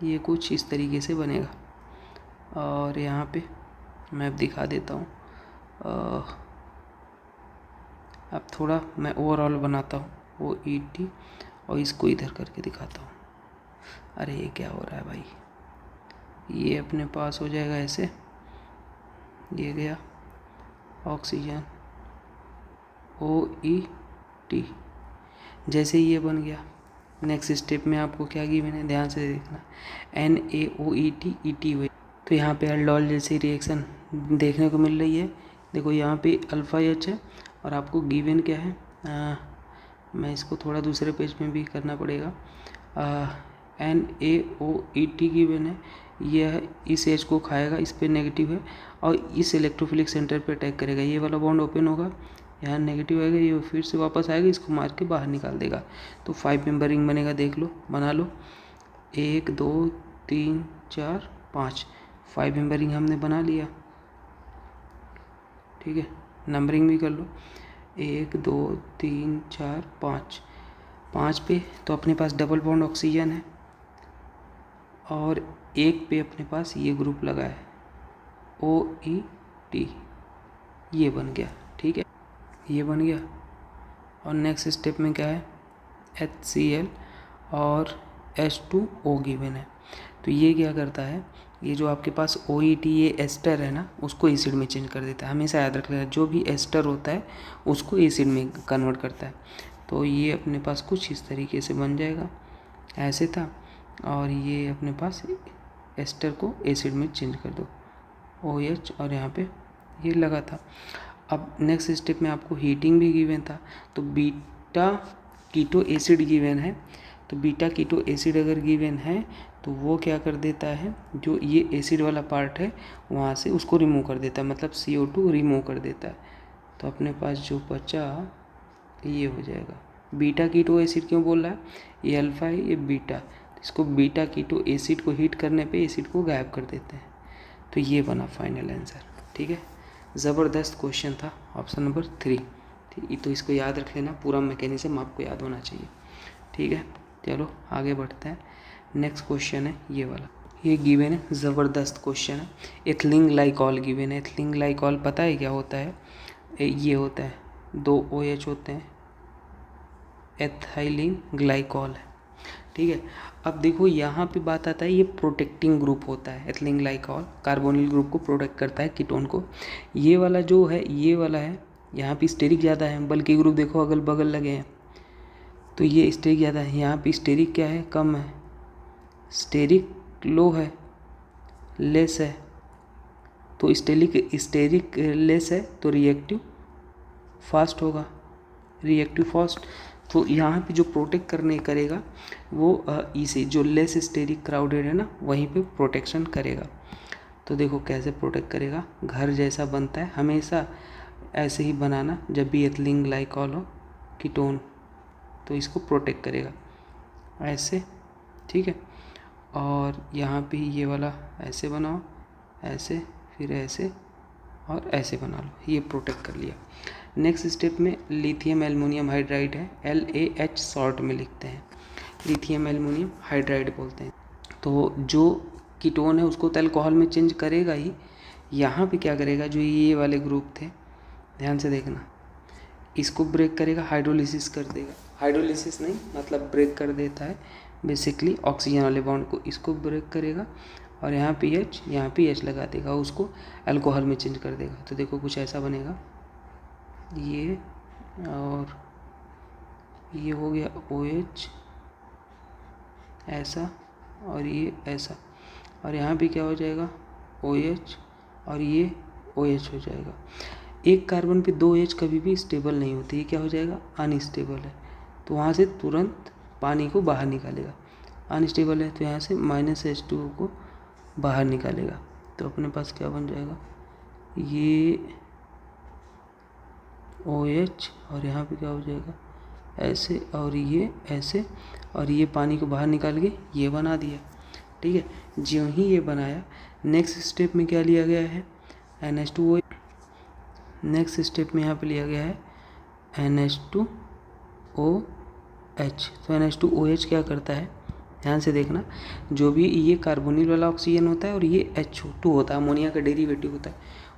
ये कुछ इस तरीके से बनेगा। और यहाँ पे मैं दिखा देता हूँ, अब थोड़ा मैं ओवरऑल बनाता हूँ, OET और इसको इधर करके दिखाता हूँ। अरे ये क्या हो रहा है भाई, ये अपने पास हो जाएगा ऐसे, ये गया ऑक्सीजन OET, जैसे ये बन गया। नेक्स्ट स्टेप में आपको क्या गिवन है, ध्यान से देखना, NaOET ET हुए, तो यहाँ पे अल्डोल जैसी रिएक्शन देखने को मिल रही है। देखो यहाँ पे अल्फा H है और आपको गिवन क्या है, मैं इसको थोड़ा दूसरे पेज में भी करना पड़ेगा। NaOET गिवन है, यह इस H को खाएगा, इस पे नेगेटिव है और इस इलेक्ट्रोफिलिक सेंटर पे अटैक करेगा, ये वाला बॉन्ड ओपन होगा, यहाँ नेगेटिव आएगा, ये फिर से वापस आएगा, इसको मार के बाहर निकाल देगा। तो 5 मेंबर रिंग बनेगा, देख लो, बना लो, 1 2 3 4 5, 5 मेंबर रिंग हमने बना लिया, ठीक है। नंबरिंग भी कर लो, 1 2 3 4 5, 5 पे तो अपने पास डबल बॉन्ड ऑक्सीजन है, और 1 पे अपने पास ये ग्रुप लगा है OET, ये बन गया। ठीक है, ये बन गया। और नेक्स्ट स्टेप में क्या है, HCl और H2O गिवन है। तो ये क्या करता है, ये जो आपके पास OET ये एस्टर है ना, उसको एसिड में चेंज कर देता है। हमेशा याद रख लेना, जो भी एस्टर होता है उसको एसिड में कन्वर्ट करता है। तो ये अपने पास कुछ इस तरीके से बन जाएगा, ऐसे था, और ये अपने पास एस्टर को एसिड में चेंज कर दो OH, और यहाँ पे ये लगा था। अब नेक्स्ट स्टेप में आपको हीटिंग भी गिवन था, तो बीटा कीटो एसिड गिवन है। तो बीटा कीटो एसिड अगर गिवन है तो वो क्या कर देता है, जो ये एसिड वाला पार्ट है वहाँ से उसको रिमूव कर देता है, मतलब CO2 रिमूव कर देता है। तो अपने पास जो बचा ये हो जाएगा। बीटा कीटो एसिड क्यों बोल रहा है, ये अल्फा है ये बीटा, तो इसको बीटा कीटो एसिड को हीट करने पे एसिड को गायब कर देते हैं। तो ये बना फाइनल आंसर। ठीक है, ज़बरदस्त क्वेश्चन था, ऑप्शन नंबर 3। ठीक, तो इसको याद रख लेना, पूरा मैकेनिज्म आपको याद होना चाहिए। ठीक है, चलो आगे बढ़ते हैं। नेक्स्ट क्वेश्चन है ये वाला, ये गिवन है, ज़बरदस्त क्वेश्चन है। एथिलीन ग्लाइकॉल गिवन है। एथिलीन ग्लाइकॉल पता है क्या होता है, ये होता है 2 OH होते हैं, एथिलीन ग्लाइकॉल है। ठीक है, अब देखो यहाँ पे बात आता है, ये प्रोटेक्टिंग ग्रुप होता है। एथिलीन ग्लाइकॉल कार्बोनिल ग्रुप को प्रोटेक्ट करता है, कीटोन को। ये वाला जो है, ये वाला है, यहाँ पे स्टेरिक ज़्यादा है, बल्कि ग्रुप देखो अगल बगल लगे हैं, तो ये स्टेरिक ज़्यादा है। यहाँ पे स्टेरिक क्या है, कम है, स्टेरिक लो है, लेस है। तो स्टेरिक लेस है तो रिएक्टिव फास्ट होगा, रिएक्टिव फास्ट। तो यहाँ पे जो प्रोटेक्ट करने करेगा वो इसे जो लेस स्टेरिक क्राउडेड है ना, वहीं पे प्रोटेक्शन करेगा। तो देखो कैसे प्रोटेक्ट करेगा, घर जैसा बनता है, हमेशा ऐसे ही बनाना जब भी एथिलीन ग्लाइकॉल हो कीटोन, तो इसको प्रोटेक्ट करेगा ऐसे। ठीक है, और यहाँ पे ये वाला ऐसे बनाओ, ऐसे, फिर ऐसे और ऐसे बना लो, ये प्रोटेक्ट कर लिया। नेक्स्ट स्टेप में लिथियम एल्युमिनियम हाइड्राइड है, LaH शॉर्ट में लिखते हैं, लिथियम एल्युमिनियम हाइड्राइड बोलते हैं। तो जो कीटोन है उसको तो अल्कोहल में चेंज करेगा ही, यहाँ पे क्या करेगा, जो ये वाले ग्रुप थे, ध्यान से देखना, इसको ब्रेक करेगा, हाइड्रोलिसिस कर देगा, हाइड्रोलिसिस नहीं मतलब ब्रेक कर देता है बेसिकली ऑक्सीजन वाले बॉन्ड को, इसको ब्रेक करेगा, और यहाँ पीएच, यहाँ पीएच लगा देगा, उसको अल्कोहल में चेंज कर देगा। तो देखो कुछ ऐसा बनेगा, ये और ये हो गया OH ऐसा, और ये ऐसा, और यहाँ पे क्या हो जाएगा OH, और ये OH हो जाएगा। एक कार्बन पे 2 H कभी भी स्टेबल नहीं होती, ये क्या हो जाएगा, अनस्टेबल है। तो वहाँ से तुरंत पानी को बाहर निकालेगा, अनस्टेबल है तो यहाँ से -H2O को बाहर निकालेगा। तो अपने पास क्या बन जाएगा, ये OH, और यहाँ पे क्या हो जाएगा ऐसे, और ये ऐसे, और ये पानी को बाहर निकाल के ये बना दिया। ठीक है, ज्यों ही ये बनाया, नेक्स्ट स्टेप में क्या लिया गया है, NH2O। नेक्स्ट स्टेप में यहाँ पे लिया गया है NH2OH। तो NH2OH क्या करता है, ध्यान से देखना, जो भी ये कार्बोनिल वाला ऑक्सीजन होता है और ये H2 होता है, अमोनिया का डेरिवेटिव होता है,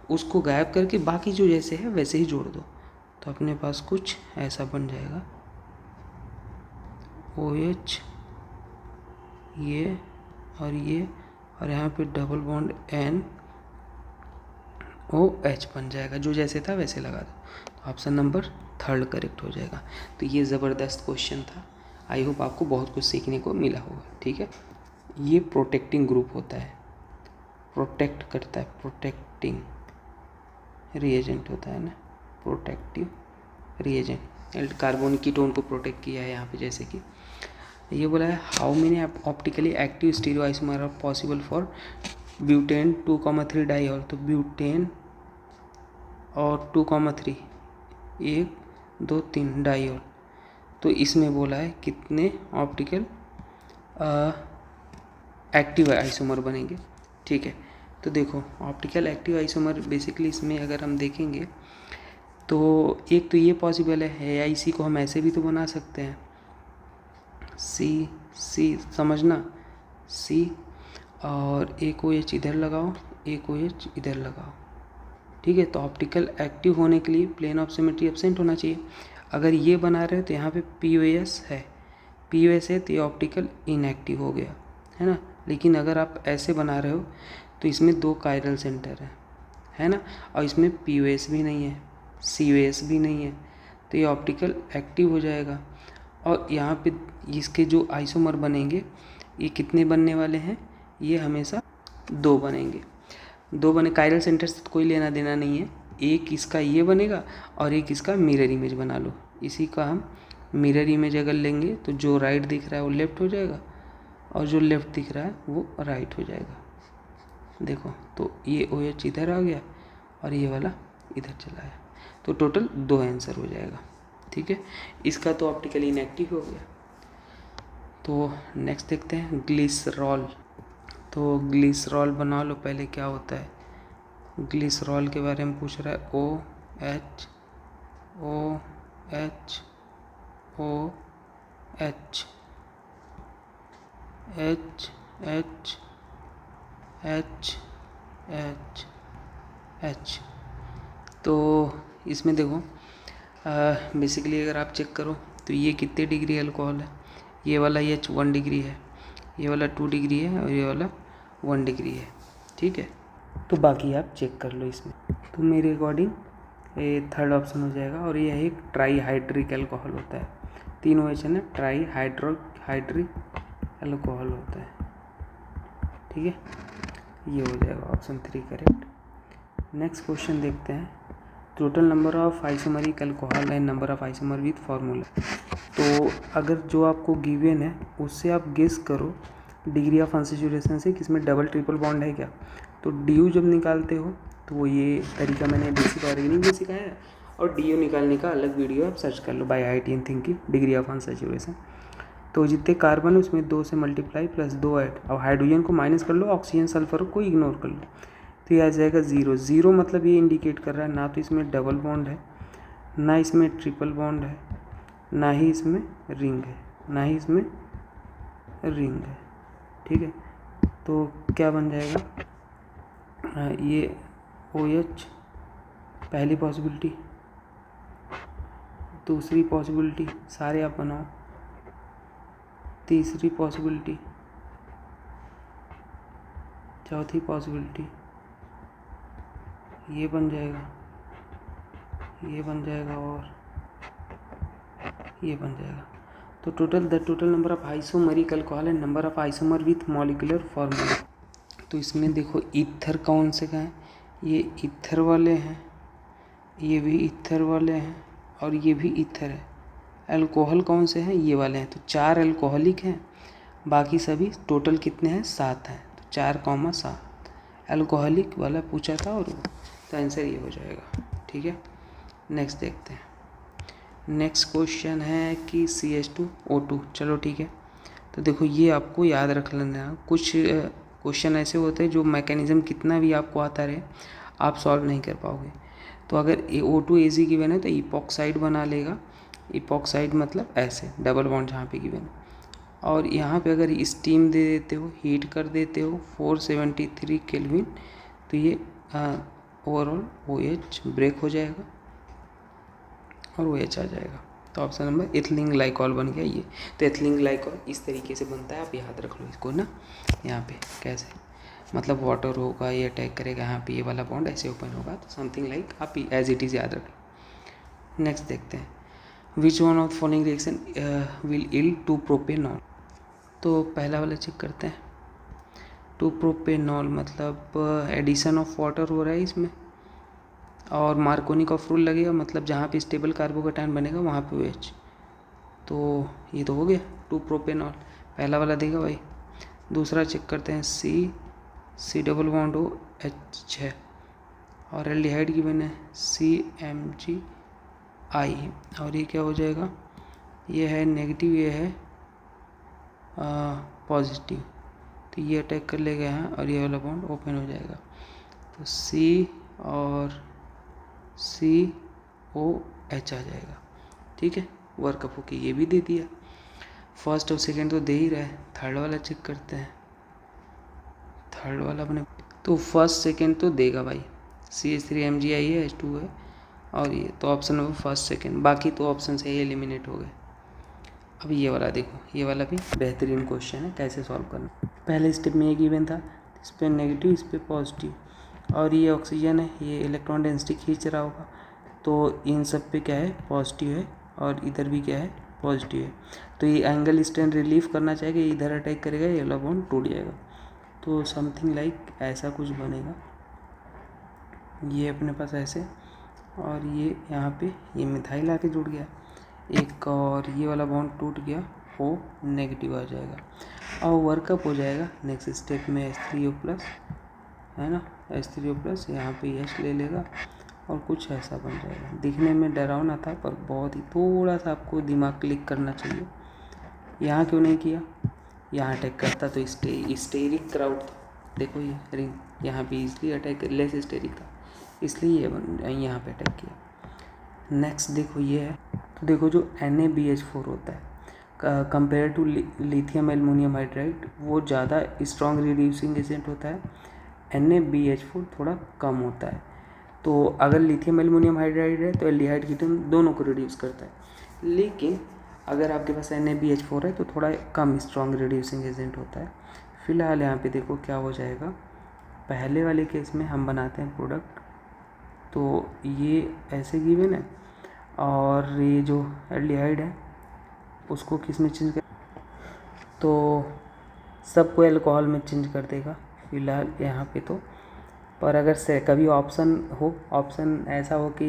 उसको गायब करके बाकी जो जैसे है वैसे ही जोड़ दो। तो अपने पास कुछ ऐसा बन जाएगा, OH ये और यहाँ पे डबल बॉन्ड NOH बन जाएगा, जो जैसे था वैसे लगा दो। तो ऑप्शन नंबर 3 करेक्ट हो जाएगा। तो ये ज़बरदस्त क्वेश्चन था, आई होप आपको बहुत कुछ सीखने को मिला होगा। ठीक है, ये प्रोटेक्टिंग ग्रुप होता है, प्रोटेक्ट करता है, प्रोटेक्टिंग रिएजेंट होता है ना, प्रोटेक्टिव रिएजेंट। कार्बोनिक कीटोन को प्रोटेक्ट किया है यहाँ पे, जैसे कि ये बोला है how many optically active stereoisomer are possible for butane 2,3 diol. तो ब्यूटेन और 2,3 1 2 3 डाइऑल। तो इसमें बोला है कितने ऑप्टिकल एक्टिव आइसोमर बनेंगे। ठीक है, तो देखो ऑप्टिकल एक्टिव आइसोमर बेसिकली इसमें अगर हम देखेंगे तो एक तो ये पॉसिबल है AIC को हम ऐसे भी तो बना सकते हैं, सी सी समझना, सी, और एक OH इधर लगाओ, एक OH इधर लगाओ, ठीक है। तो ऑप्टिकल एक्टिव होने के लिए प्लेन ऑफ सिमेट्री एब्सेंट होना चाहिए। अगर ये बना रहे हो तो यहाँ पे POS है, POS है तो ये ऑप्टिकल इनएक्टिव हो गया, है ना। लेकिन अगर आप ऐसे बना रहे हो तो इसमें 2 कायरल सेंटर है ना, और इसमें POS भी नहीं है, COS भी नहीं है, तो ये ऑप्टिकल एक्टिव हो जाएगा। और यहाँ पे इसके जो आइसोमर बनेंगे ये कितने बनने वाले हैं, ये हमेशा 2 बनेंगे। 2 बने, कायरल सेंटर से तो कोई लेना देना नहीं है, एक इसका ये बनेगा और एक इसका मिरर इमेज बना लो। इसी का हम मिरर इमेज अगर लेंगे तो जो राइट दिख रहा है वो लेफ़्ट हो जाएगा और जो लेफ़्ट दिख रहा है वो राइट हो जाएगा। देखो तो ये OH इधर आ गया और ये वाला इधर चला गया, तो टोटल 2 आंसर हो जाएगा, ठीक है। इसका तो ऑप्टिकली इनएक्टिव हो गया। तो नेक्स्ट देखते हैं ग्लिसरॉल। तो ग्लिसरॉल बना लो पहले, क्या होता है ग्लिसरॉल के बारे में पूछ रहा है। OH OH OH H H H H H। तो इसमें देखो बेसिकली अगर आप चेक करो तो ये कितने डिग्री अल्कोहल है, ये वाला H 1 डिग्री है, ये वाला 2 डिग्री है और ये वाला 1 डिग्री है, ठीक है। तो बाकी आप चेक कर लो इसमें। तो मेरे अकॉर्डिंग ये थर्ड ऑप्शन हो जाएगा, और यह एक ट्राई हाइड्रिक अल्कोहल होता है। 3 OH है ना, ट्राई हाइड्रिक अल्कोहल होता है, ठीक है। ये हो जाएगा ऑप्शन 3 करेक्ट। नेक्स्ट क्वेश्चन देखते हैं, total number of isomeric alcohol and number of isomer with formula. तो अगर जो आपको गिवन है उससे आप गेस करो डिग्री ऑफ अनसैचुरेशन से किसमें डबल ट्रिपल बॉन्ड है क्या। तो DU जब निकालते हो तो वो ये तरीका मैंने बेसिक ऑर्गेनिक में सिखाया है, और DU निकालने का अलग वीडियो आप सर्च कर लो by IIT in thinking degree of unsaturation. तो जितने कार्बन है उसमें 2 से मल्टीप्लाई प्लस 2 ऐड, और हाइड्रोजन को माइनस कर लो, ऑक्सीजन सल्फर को इग्नोर कर लो, तो ये आ जाएगा 0। 0 मतलब ये इंडिकेट कर रहा है ना तो इसमें डबल बॉन्ड है, ना इसमें ट्रिपल बॉन्ड है, ना ही इसमें रिंग है, ना ही इसमें रिंग है, ठीक है। तो क्या बन जाएगा, ये OH पहली पॉसिबिलिटी, दूसरी पॉसिबिलिटी सारे आप बनाओ, तीसरी पॉसिबिलिटी, चौथी पॉसिबिलिटी, ये बन जाएगा, ये बन जाएगा और ये बन जाएगा। तो total number of isomeric alcohol and number of isomer with molecular formula. तो इसमें देखो ईथर कौन से का है, ये ईथर वाले हैं, ये भी ईथर वाले हैं और ये भी ईथर है। अल्कोहल कौन से हैं, ये वाले हैं। तो 4 अल्कोहलिक हैं, बाकी सभी टोटल कितने हैं, 7 हैं। तो 4,7 अल्कोहलिक वाला पूछा था, और तो आंसर ये हो जाएगा, ठीक है। नेक्स्ट देखते हैं। नेक्स्ट क्वेश्चन है कि CH2O2। चलो ठीक है, तो देखो ये आपको याद रख लेना। कुछ क्वेश्चन ऐसे होते हैं जो मैकेनिज्म कितना भी आपको आता रहे आप सॉल्व नहीं कर पाओगे। तो अगर O2 AZ गिवन है तो इपॉक्साइड बना लेगा। इपॉक्साइड मतलब ऐसे डबल बॉन्ड जहाँ पे गिवन है, और यहाँ पे अगर स्टीम दे देते हो, हीट कर देते हो 473 केल्विन, तो ये ओवरऑल OH ब्रेक हो जाएगा और OH आ जाएगा। तो ऑप्शन नंबर एथिलीन ग्लाइकॉल बन गया ये। तो एथिलीन ग्लाइकॉल इस तरीके से बनता है, आप याद रख लो इसको ना। यहाँ पे कैसे, मतलब वाटर होगा, ये अटैक करेगा, यहाँ पे ये वाला बॉन्ड ऐसे ओपन होगा, तो समथिंग लाइक आप एज इट इज़ याद रख लो। नेक्स्ट देखते हैं, which one of following reaction will yield two propanol. तो पहला वाला चेक करते हैं। 2-प्रोपेनॉल मतलब एडिशन ऑफ वाटर हो रहा है इसमें, और मार्कोनी का रूल लगेगा, मतलब जहाँ पे स्टेबल कार्बोकेटायन बनेगा वहाँ पे OH। तो ये तो हो गया 2-प्रोपेनॉल, पहला वाला देगा भाई। दूसरा चेक करते हैं, C डबल बॉन्ड OH है, और एल्डिहाइड की बने CMgI, और ये क्या हो जाएगा, ये है नेगेटिव, ये है पॉजिटिव, तो ये अटैक कर लेगा यहाँ और ये वाला बॉन्ड ओपन हो जाएगा। तो C और COH आ जाएगा, ठीक है। वर्क अप होके ये भी दे दिया। फर्स्ट और सेकेंड तो दे ही रहा है, थर्ड वाला चेक करते हैं। थर्ड वाला अपने तो फर्स्ट सेकेंड तो देगा भाई, CH3 MgI है, H2 है और ये तो ऑप्शन नंबर फर्स्ट सेकेंड, बाकी तो ऑप्शन से ही एलिमिनेट हो गए। अब ये वाला देखो, ये वाला भी बेहतरीन क्वेश्चन है, कैसे सॉल्व करना। पहले स्टेप में ये गिवन था, इस पर नेगेटिव इस पर पॉजिटिव और ये ऑक्सीजन है, ये इलेक्ट्रॉन डेंसिटी खींच रहा होगा, तो इन सब पे क्या है पॉजिटिव है और इधर भी क्या है पॉजिटिव है। तो ये एंगल स्ट्रेन रिलीफ करना चाहिए, इधर अटैक करेगा, ये वाला बॉन्ड टूट जाएगा। तो समथिंग लाइक ऐसा कुछ बनेगा, ये अपने पास ऐसे और ये यहाँ पे ये मिथाइल आके जुड़ गया एक, और ये वाला बॉन्ड टूट गया, वो नेगेटिव आ जाएगा और वर्कअप हो जाएगा। नेक्स्ट स्टेप में H3O+ है ना, H3O+, यहाँ पे H ले लेगा और कुछ ऐसा बन जाएगा। दिखने में डरावना था पर बहुत ही थोड़ा सा आपको दिमाग क्लिक करना चाहिए। यहाँ क्यों नहीं किया, यहाँ अटैक करता तो स्टेरिक क्राउड था, देखो ये रिंग यहाँ पे इसलिए अटैक लेस स्टेरिक था, इसलिए ये यहाँ पे अटैक किया। नेक्स्ट देखो ये है, तो देखो जो NaBH4 होता है compare to lithium aluminium hydride, वो ज़्यादा स्ट्रॉन्ग रिड्यूसिंग एजेंट होता है, NaBH4 थोड़ा कम होता है। तो अगर लिथियम एल्युमिनियम हाइड्राइड है तो एल्डिहाइड कीटोन दोनों को रिड्यूस करता है, लेकिन अगर आपके पास NaBH4 है तो थोड़ा कम स्ट्रॉन्ग रिड्यूसिंग एजेंट होता है। फिलहाल यहाँ पे देखो क्या हो जाएगा, पहले वाले केस में हम बनाते हैं प्रोडक्ट, तो ये ऐसे गिवन है और ये जो एल्डिहाइड है उसको किस में चेंज कर, तो सबको अल्कोहल में चेंज कर देगा फिलहाल यहाँ पे तो। पर अगर से कभी ऑप्शन हो, ऑप्शन ऐसा हो कि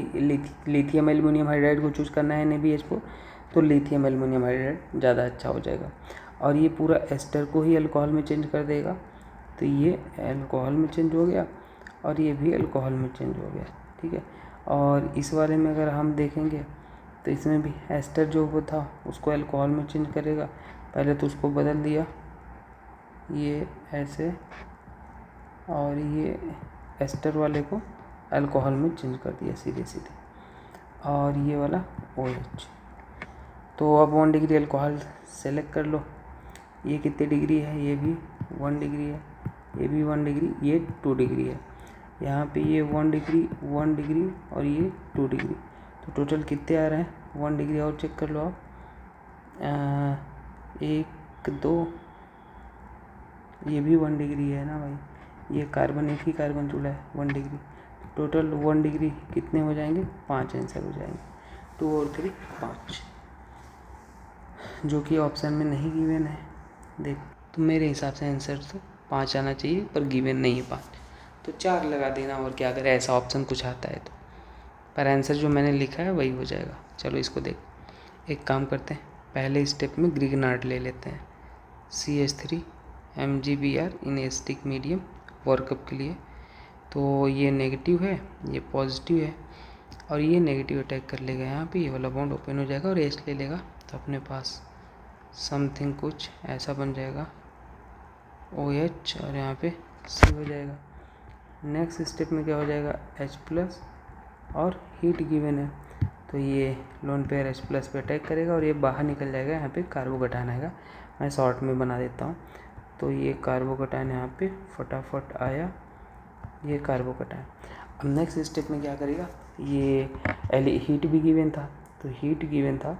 लिथियम एल्युमिनियम हाइड्राइड को चूज करना है NaBH4, तो लिथियम एल्युमिनियम हाइड्राइड ज़्यादा अच्छा हो जाएगा और ये पूरा एस्टर को ही अल्कोहल में चेंज कर देगा। तो ये अल्कोहल में चेंज हो गया और ये भी अल्कोहल में चेंज हो गया, ठीक है। और इस वाले में अगर हम देखेंगे तो इसमें भी एस्टर जो वो था उसको अल्कोहल में चेंज करेगा, पहले तो उसको बदल दिया ये ऐसे और ये एस्टर वाले को अल्कोहल में चेंज कर दिया सीधे सीधे, और ये वाला OH। तो अब 1 डिग्री अल्कोहल सेलेक्ट कर लो, ये कितने डिग्री है, ये भी 1 डिग्री है, ये भी 1 डिग्री, ये 2 डिग्री है, यहाँ पे ये 1 डिग्री 1 डिग्री और ये 2 डिग्री, तो टोटल कितने आ रहे हैं 1 डिग्री। और चेक कर लो आप, 1 2, ये भी 1 डिग्री है ना भाई, ये कार्बन एक ही कार्बन जुड़ा है 1 डिग्री, टोटल 1 डिग्री कितने हो जाएंगे 5 आंसर हो जाएंगे, 2 और 3 5, जो कि ऑप्शन में नहीं गिवन है। देख तो मेरे हिसाब से आंसर तो 5 आना चाहिए पर गिवन नहीं है 5, तो 4 लगा देना, और क्या करें ऐसा ऑप्शन कुछ आता है तो, पर आंसर जो मैंने लिखा है वही हो जाएगा। चलो इसको देख, एक काम करते हैं, पहले स्टेप में ग्रिग्नार्ड ले लेते हैं, CH3 MgBr in acidic medium workup के लिए। तो ये नेगेटिव है, ये पॉजिटिव है और ये नेगेटिव अटैक कर लेगा यहाँ पे, ये वाला बॉन्ड ओपन हो जाएगा और H ले लेगा, तो अपने पास समथिंग कुछ ऐसा बन जाएगा OH और यहाँ पे C हो जाएगा। नेक्स्ट स्टेप में क्या हो जाएगा H+ और हीट गिवन है, तो ये लोन पेयर H+ पे अटैक करेगा और ये बाहर निकल जाएगा, यहाँ पे कार्बोकटायन आएगा। मैं शॉर्ट में बना देता हूँ, तो ये कार्बोकटायन यहाँ पे फटाफट आया, ये कार्बोकटायन। अब नेक्स्ट स्टेप में क्या करेगा, ये हीट भी गिवन था, तो हीट गिवन था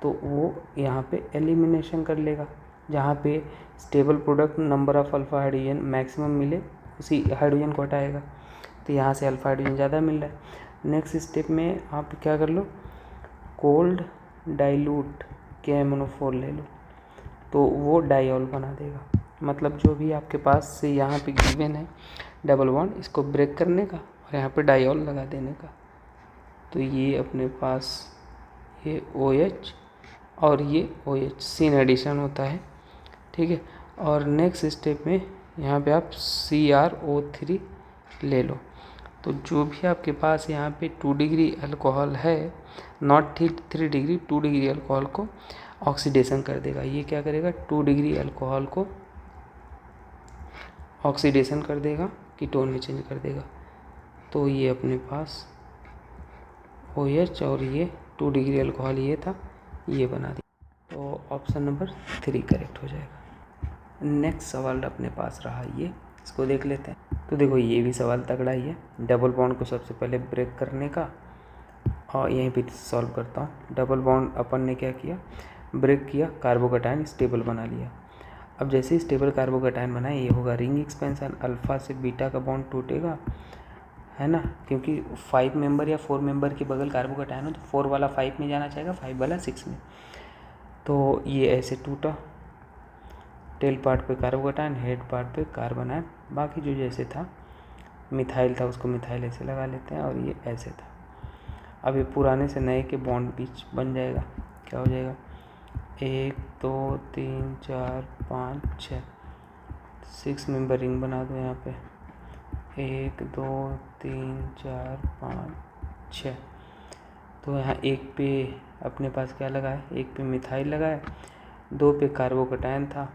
तो वो यहाँ पे एलिमिनेशन कर लेगा, जहाँ पे stable product number of alpha hydrogen maximum मिले उसी हाइड्रोजन को हटाएगा, तो यहाँ से अल्फा हाइड्रोजन ज़्यादा मिल रहा है। नेक्स्ट स्टेप में आप क्या कर लो, कोल्ड डाइल्यूट KMnO4 ले लो, तो वो डाइऑल बना देगा। मतलब जो भी आपके पास से यहाँ पे गिवन है डबल बॉन्ड, इसको ब्रेक करने का और यहाँ पे डाइऑल लगा देने का, तो ये अपने पास ये OH और ये OH सीन एडिशन होता है, ठीक है। और नेक्स्ट स्टेप में यहाँ पे आप CrO3 ले लो, तो जो भी आपके पास यहाँ पे 2 डिग्री अल्कोहल है, नॉट 3 डिग्री 2 डिग्री अल्कोहल को ऑक्सीडेशन कर देगा। ये क्या करेगा 2 डिग्री अल्कोहल को ऑक्सीडेशन कर देगा, कीटोन में चेंज कर देगा, तो ये अपने पास OH और ये 2 डिग्री अल्कोहल ये था, ये बना दिया। तो ऑप्शन नंबर 3 करेक्ट हो जाएगा। नेक्स्ट सवाल अपने पास रहा ये, इसको देख लेते हैं। तो देखो ये भी सवाल तगड़ा ही है, डबल बॉन्ड को सबसे पहले ब्रेक करने का, और यहीं पे सॉल्व करता हूँ। डबल बॉन्ड अपन ने क्या किया, ब्रेक किया, कार्बोकैटायन स्टेबल बना लिया। अब जैसे ही स्टेबल कार्बोकैटायन बनाए, ये होगा रिंग एक्सपेंशन, अल्फ़ा से बीटा का बॉन्ड टूटेगा, है ना, क्योंकि 5 मेंबर या 4 मेंबर के बगल कार्बोकैटायन हो तो 4 वाला 5 में जाना चाहेगा, 5 वाला 6 में। तो ये ऐसे टूटा, टेल पार्ट पे कार्बोकैटायन, हेड पार्ट पे कार्बन आयन, बाकी जो जैसे था मिथाइल था उसको मिथाइल ऐसे लगा लेते हैं, और ये ऐसे था। अब ये पुराने से नए के बॉन्ड बीच बन जाएगा, क्या हो जाएगा, 1 2 3 4 5 6, 6 मेंबर रिंग बना दो यहाँ पे, 1 2 3 4 5 6। तो यहाँ एक पे अपने पास क्या लगा है, एक पे मिथाइल लगा है, 2 पे कार्बोकैटायन था,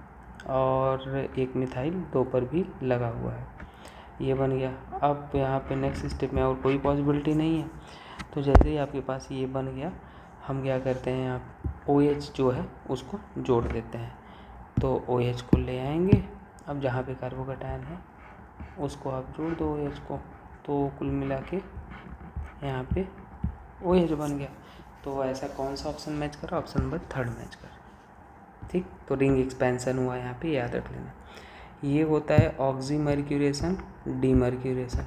और एक मिथाइल 2 पर भी लगा हुआ है, ये बन गया। अब यहाँ पे नेक्स्ट स्टेप में और कोई पॉसिबिलिटी नहीं है, तो जैसे ही आपके पास ये बन गया, हम क्या करते हैं, यहाँ OH जो है उसको जोड़ देते हैं। तो OH को ले आएंगे, अब जहाँ पे कार्बोकैटायन है उसको आप जोड़ दो OH को, तो कुल मिला के यहाँ पे OH बन गया। तो ऐसा कौन सा ऑप्शन मैच कर रहा है, ऑप्शन नंबर 3 मैच कर रहा है। ठीक, तो रिंग एक्सपेंशन हुआ यहाँ पे, याद रख लेना। ये होता है ऑक्सीमर्क्यूरेशन, डीमर्क्यूरेशन।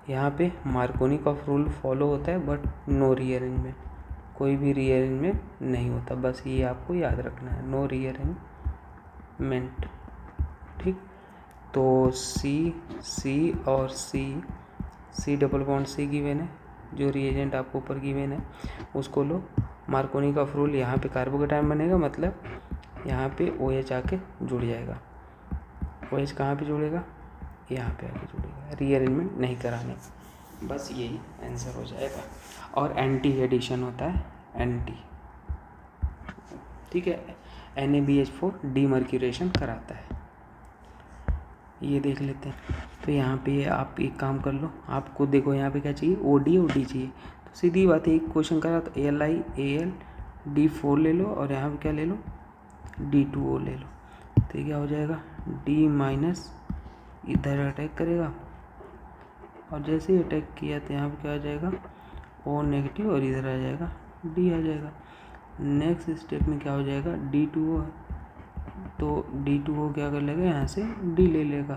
यहाँ पे मार्कोनी का रूल फॉलो होता है, बट नो रीअरेंजमेंट, कोई भी रीअरेंजमेंट नहीं होता, बस ये आपको याद रखना है, नो रीअरेंजमेंट। ठीक, तो सी और C double bond C given है, जो रिएजेंट आपको ऊपर गिवन है उसको लो, मार्कोनी का रूल, यहाँ पे कार्बोकैटायन बनेगा, मतलब यहाँ पे OH आके जुड़ जाएगा। OH कहाँ पे जुड़ेगा, यहाँ पे आके जुड़ेगा, रीअरेंजमेंट नहीं कराने, बस यही आंसर हो जाएगा। और एंटी एडिशन होता है, एंटी, ठीक है, NaBH4 डीमर्क्यूरेशन कराता है, ये देख लेते हैं। तो यहाँ पे आप एक काम कर लो, आपको देखो यहाँ पे क्या चाहिए, OD और D चाहिए, तो सीधी बात है, एक क्वेश्चन करा तो AlI Al D4 ले लो, और यहाँ पे क्या ले लो, D2O ले लो, तो क्या हो जाएगा, D माइनस, इधर अटैक करेगा, और जैसे ही अटैक किया तो यहाँ पे क्या आ जाएगा, O नेगेटिव, और इधर आ जाएगा D आ जाएगा। नेक्स्ट स्टेप में क्या हो जाएगा, D2O, तो D2O क्या कर लेगा, यहाँ से D ले लेगा,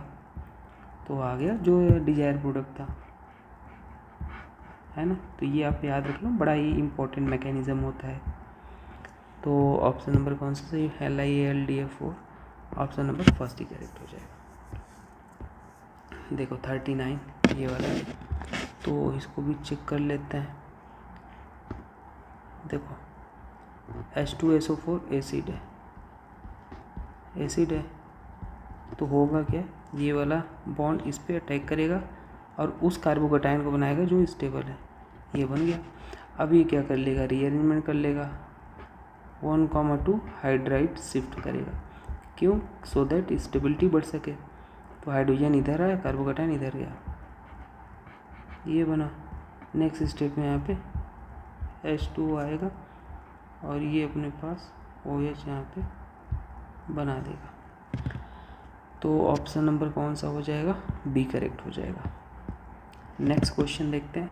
तो आ गया जो डिजायर प्रोडक्ट था, है ना। तो ये आप याद रख लो, बड़ा ही इम्पोर्टेंट मैकेनिज्म होता है। तो ऑप्शन नंबर कौन सा सही, LiAlDF4, ऑप्शन नंबर फर्स्ट ही करेक्ट हो जाएगा। देखो 39 ये वाला है, तो इसको भी चेक कर लेते हैं। देखो H2SO4 एसिड है, तो होगा क्या, ये वाला बॉन्ड इस पर अटैक करेगा और उस कार्बोकैटायन को बनाएगा जो स्टेबल है, ये बन गया। अब ये क्या कर लेगा, रीअरेंजमेंट कर लेगा, 1,2 हाइड्राइड शिफ्ट करेगा, क्यों, सो दैट स्टेबिलिटी बढ़ सके। तो हाइड्रोजन इधर आया, कार्बोकैटायन इधर गया, ये बना। नेक्स्ट स्टेप में यहाँ पे H2 आएगा, और ये अपने पास OH यहाँ पे बना देगा। तो ऑप्शन नंबर कौन सा हो जाएगा, B करेक्ट हो जाएगा। नेक्स्ट क्वेश्चन देखते हैं।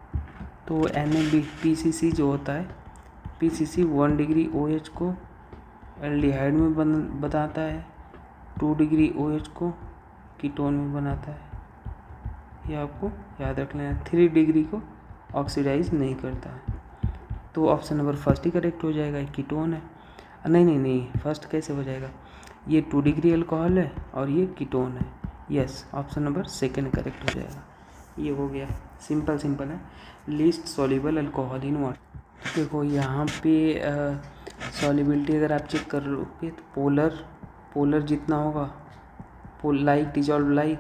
तो NaPCC जो होता है, PCC 1 डिग्री OH को एल्डिहाइड में बताता है, 2 डिग्री OH को कीटोन में बनाता है, ये आपको याद रख लेना। 3 डिग्री को ऑक्सीडाइज नहीं करता है, तो ऑप्शन नंबर फर्स्ट ही करेक्ट हो जाएगा, कीटोन है। नहीं, फर्स्ट कैसे हो जाएगा, ये 2 डिग्री अल्कोहल है और ये कीटोन है, yes, option number second correct हो जाएगा। ये हो गया, सिंपल है। Least soluble alcohol in water, देखो यहाँ पे सॉल्युबिलिटी अगर आप चेक कर लोगे तो पोलर जितना होगा, लाइक डिजॉल्व लाइक,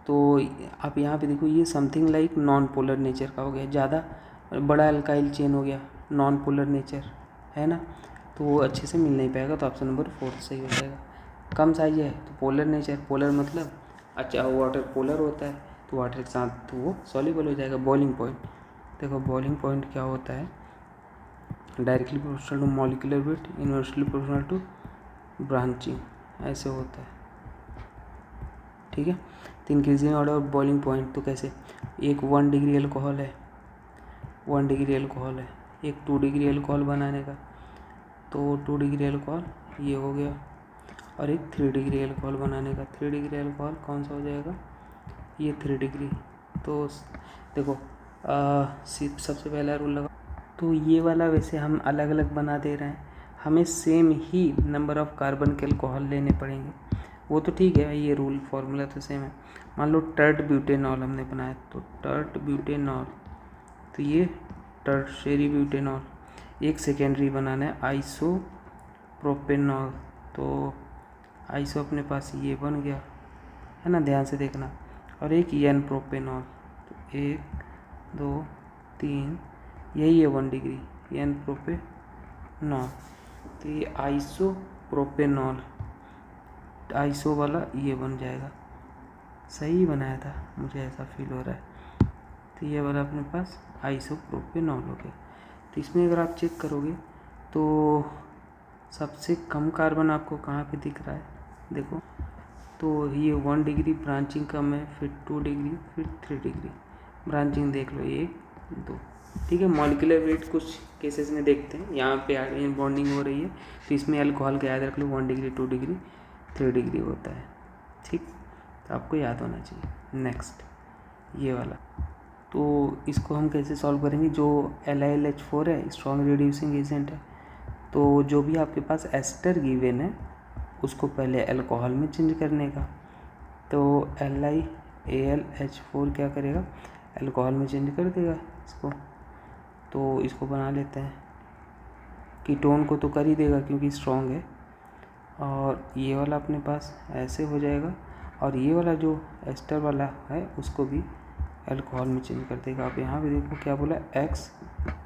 तो आप यहाँ पे देखो ये something like non polar nature का हो गया, ज़्यादा बड़ा अल्काइल चेन हो गया, नॉन पोलर नेचर है ना, तो वो अच्छे से मिल नहीं पाएगा, तो ऑप्शन नंबर 4 सही हो जाएगा। कम साइज है तो पोलर नेचर, पोलर मतलब अच्छा वाटर पोलर होता है, तो वाटर के साथ तो वो सॉल्युबल हो जाएगा। बॉइलिंग पॉइंट, देखो बॉइलिंग पॉइंट क्या होता है, directly proportional to molecular weight, inversely proportional to branching, ऐसे होता है। ठीक है, तो increasing order of boiling point तो कैसे, एक 1 डिग्री अल्कोहल है, 1 डिग्री अल्कोहल है, एक 2 डिग्री अल्कोहल बनाने का, तो 2 डिग्री अल्कोहल ये हो गया, और एक 3 डिग्री अल्कोहल बनाने का, 3 डिग्री अल्कोहल कौन सा हो जाएगा, ये 3 डिग्री। तो देखो सबसे पहला रूल लगा, तो ये वाला वैसे हम अलग अलग बना दे रहे हैं, हमें same he number of carbon के अल्कोहल लेने पड़ेंगे, वो तो ठीक है, ये रूल फॉर्मूला तो सेम है। मान लो टर्ट ब्यूटेनॉल हमने बनाया, तो टर्ट ब्यूटेनॉल, तो ये टर्शरी ब्यूटेनॉल, एक सेकेंडरी बनाना है आइसो प्रोपेनॉल, तो आइसो अपने पास ये बन गया है ना, ध्यान से देखना, और एक एन प्रोपेनॉल, तो 1 2 3, यही है 1 डिग्री एन प्रोपेनॉल, तो ये आइसो प्रोपेनॉल, आइसो वाला ये बन जाएगा, सही बनाया था, मुझे ऐसा फील हो रहा है। तो ये वाला अपने पास आइसो प्रोपेनॉल हो गया। तो इसमें अगर आप चेक करोगे तो सबसे कम कार्बन आपको कहाँ पे दिख रहा है, देखो, तो ये 1 डिग्री ब्रांचिंग कम है, फिर 2 डिग्री, फिर 3 डिग्री ब्रांचिंग देख लो, 1 2। ठीक है, मॉलिक्यूलर वेट कुछ केसेस में देखते हैं, यहाँ पे बॉन्डिंग हो रही है, तो इसमें अल्कोहल का याद रख लो, 1 डिग्री 2 डिग्री 3 डिग्री होता है। ठीक, तो आपको याद होना चाहिए। नेक्स्ट ये वाला, तो इसको हम कैसे सॉल्व करेंगे, जो LiLH4 है स्ट्रॉन्ग रिड्यूसिंग एजेंट है, तो जो भी आपके पास एस्टर गिवन है उसको पहले अल्कोहल में चेंज करने का, तो LiAlH4 क्या करेगा, अल्कोहल में चेंज कर देगा इसको, तो इसको बना लेते हैं, कीटोन को तो कर ही देगा क्योंकि स्ट्रॉन्ग है, और ये वाला अपने पास ऐसे हो जाएगा, और ये वाला जो एस्टर वाला है उसको भी अल्कोहल में चेंज कर देगा। आप यहाँ पे देखो क्या बोला,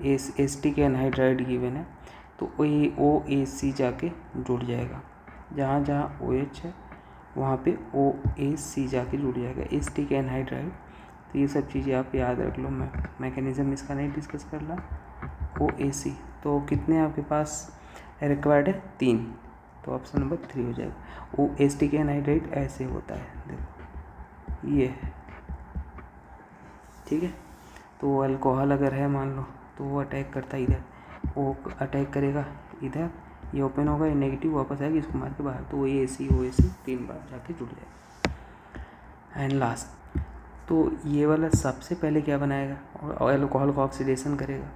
एसिटिक एनहाइड्राइड गिवन है, तो OAC जाके जुड़ जाएगा, जहाँ जहाँ OH है वहाँ पे OAC जाके जुड़ जाएगा, एसिटिक एनहाइड्राइड। तो ये सब चीज़ें आप याद रख लो, मैं मैकेनिज्म इसका नहीं डिस्कस कर रहा। OAC तो कितने आपके पास रिक्वायर्ड है, 3, तो ऑप्शन नंबर 3 हो जाएगा। एसिटिक एनहाइड्राइड ऐसे होता है, देखो ये है। ठीक है, तो अल्कोहल अगर है मान लो, तो वो अटैक करता है इधर, वो अटैक करेगा इधर, ये ओपन होगा, ये नेगेटिव वापस आएगा, इसको मार के बाहर, तो OAC 3 बार जाके जुड़ जाएगा। एंड लास्ट, तो ये वाला सबसे पहले क्या बनाएगा, और अल्कोहल का ऑक्सीडेशन करेगा,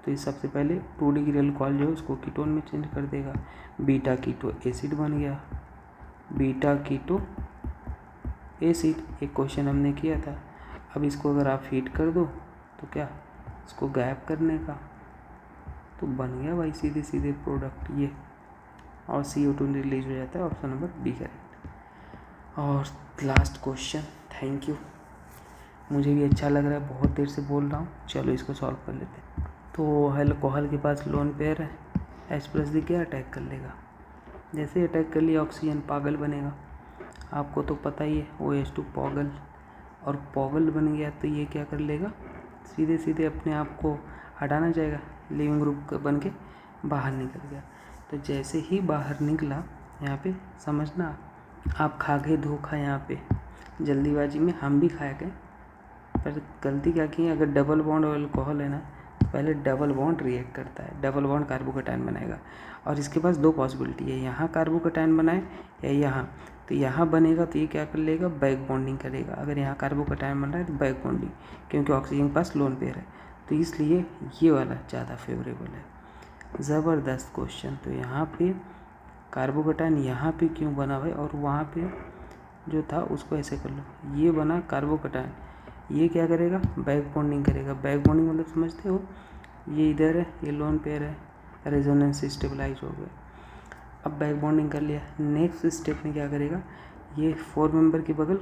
तो ये सबसे पहले 2 डिग्री अल्कोहल जो है उसको कीटोन में चेंज कर देगा, बीटा कीटो एसिड बन गया, बीटा कीटो एसिड, एक क्वेश्चन हमने किया था। अब इसको अगर आप हीट कर दो तो क्या, इसको गैप करने का, तो बन गया भाई सीधे सीधे प्रोडक्ट ये, और CO2 रिलीज हो जाता है, ऑप्शन नंबर B करेक्ट। और लास्ट क्वेश्चन, थैंक यू, मुझे भी अच्छा लग रहा है, बहुत देर से बोल रहा हूँ, चलो इसको सॉल्व कर लेते हैं। तो अल्कोहल के पास लोन पेयर है, H+ दिख गया, अटैक कर लेगा, जैसे अटैक कर लिया ऑक्सीजन पागल बनेगा, आपको तो पता ही है, OH2 पॉगल, और पॉगल बन गया तो ये क्या कर लेगा, सीधे सीधे अपने आप को हटाना चाहेगा, लिविंग ग्रुप बन के बाहर निकल गया। तो जैसे ही बाहर निकला, यहाँ पे समझना, आप खा गए धोखा, यहाँ पे जल्दीबाजी में हम भी खा गए, पर गलती क्या की, अगर डबल बॉन्ड और अल्कोहल है ना, पहले डबल बॉन्ड रिएक्ट करता है, डबल बॉन्ड कार्बोकैटायन बनाएगा, और इसके पास 2 पॉसिबिलिटी है, यहाँ कार्बोकैटायन बनाए या यहाँ, तो यहाँ बनेगा तो ये क्या कर लेगा, बैक बॉन्डिंग करेगा, अगर यहाँ कार्बोकैटायन बन रहा है तो बैक बॉन्डिंग, क्योंकि ऑक्सीजन के पास लोन पेयर है, तो इसलिए ये वाला ज़्यादा फेवरेबल है। ज़बरदस्त क्वेश्चन। तो यहाँ पे कार्बोकैटायन यहाँ पे क्यों बना भाई, और वहाँ पे जो था उसको ऐसे कर लो, ये बना कार्बोकैटायन, ये क्या करेगा, बैक बॉन्डिंग करेगा, बैक बॉन्डिंग मतलब समझते हो, ये इधर है, ये लोन पेयर है, रेजोनेंस स्टेबलाइज हो गया, अब बैक बॉन्डिंग कर लिया, नेक्स्ट स्टेप में क्या करेगा, ये 4 मेंबर के बगल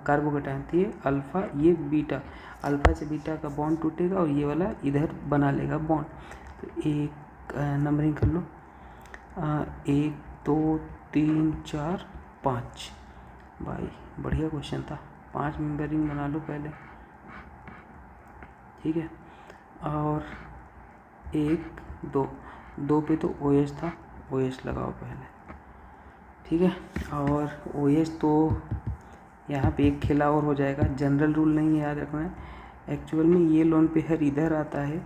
कार्बोकैटायन, तो ये अल्फ़ा, ये बीटा, अल्फ़ा से बीटा का बॉन्ड टूटेगा, और ये वाला इधर बना लेगा बॉन्ड, तो एक नंबरिंग कर लो, 1 2 3 4 5, भाई बढ़िया क्वेश्चन था, 5 मेंबरिंग बना लो पहले, ठीक है, और 1 दो पे तो OH था, OH लगाओ पहले, ठीक है। और OH तो यहाँ पे एक खेला और हो जाएगा, जनरल रूल नहीं है, याद रखना है। एक्चुअल में ये लोन पेयर इधर आता है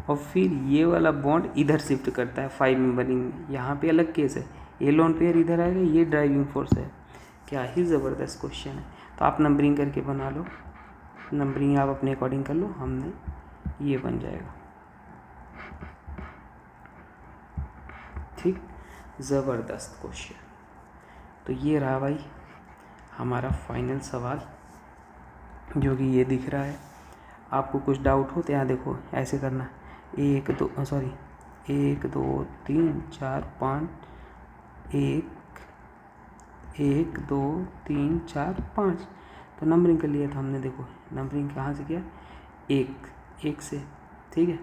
और फिर ये वाला बॉन्ड इधर शिफ्ट करता है 5 मेंबरिंग में। यहाँ पे अलग केस है, ये लोन पेयर इधर आएगा, ये ड्राइविंग फोर्स है। क्या ही ज़बरदस्त क्वेश्चन है। तो आप नंबरिंग करके बना लो, नंबरिंग आप अपने अकॉर्डिंग कर लो, हमने ये बन जाएगा, ठीक। ज़बरदस्त क्वेश्चन। तो ये रहा भाई हमारा फाइनल सवाल, जो कि ये दिख रहा है। आपको कुछ डाउट हो तो यहाँ देखो, ऐसे करना, 1 2 3 4 5, 1 2 3 4 5। तो नंबरिंग कर लिया था हमने, देखो नंबरिंग कहाँ से किया, एक से, ठीक है।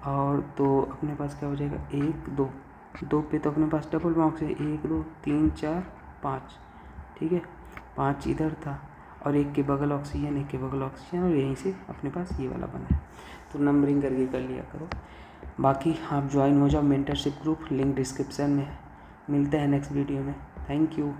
और तो अपने पास क्या हो जाएगा, 1 2 पे तो अपने पास डबल बॉक्स है, 1 2 3 4 5, ठीक है। 5 इधर था और एक के बगल ऑक्सीजन, एक के बगल ऑक्सीजन, और यहीं से अपने पास ये वाला बना है। तो नंबरिंग करके कर लिया करो। बाकी आप ज्वाइन हो जाओ मेंटरशिप ग्रुप, लिंक डिस्क्रिप्शन में है। मिलते हैं नेक्स्ट वीडियो में। Thank you.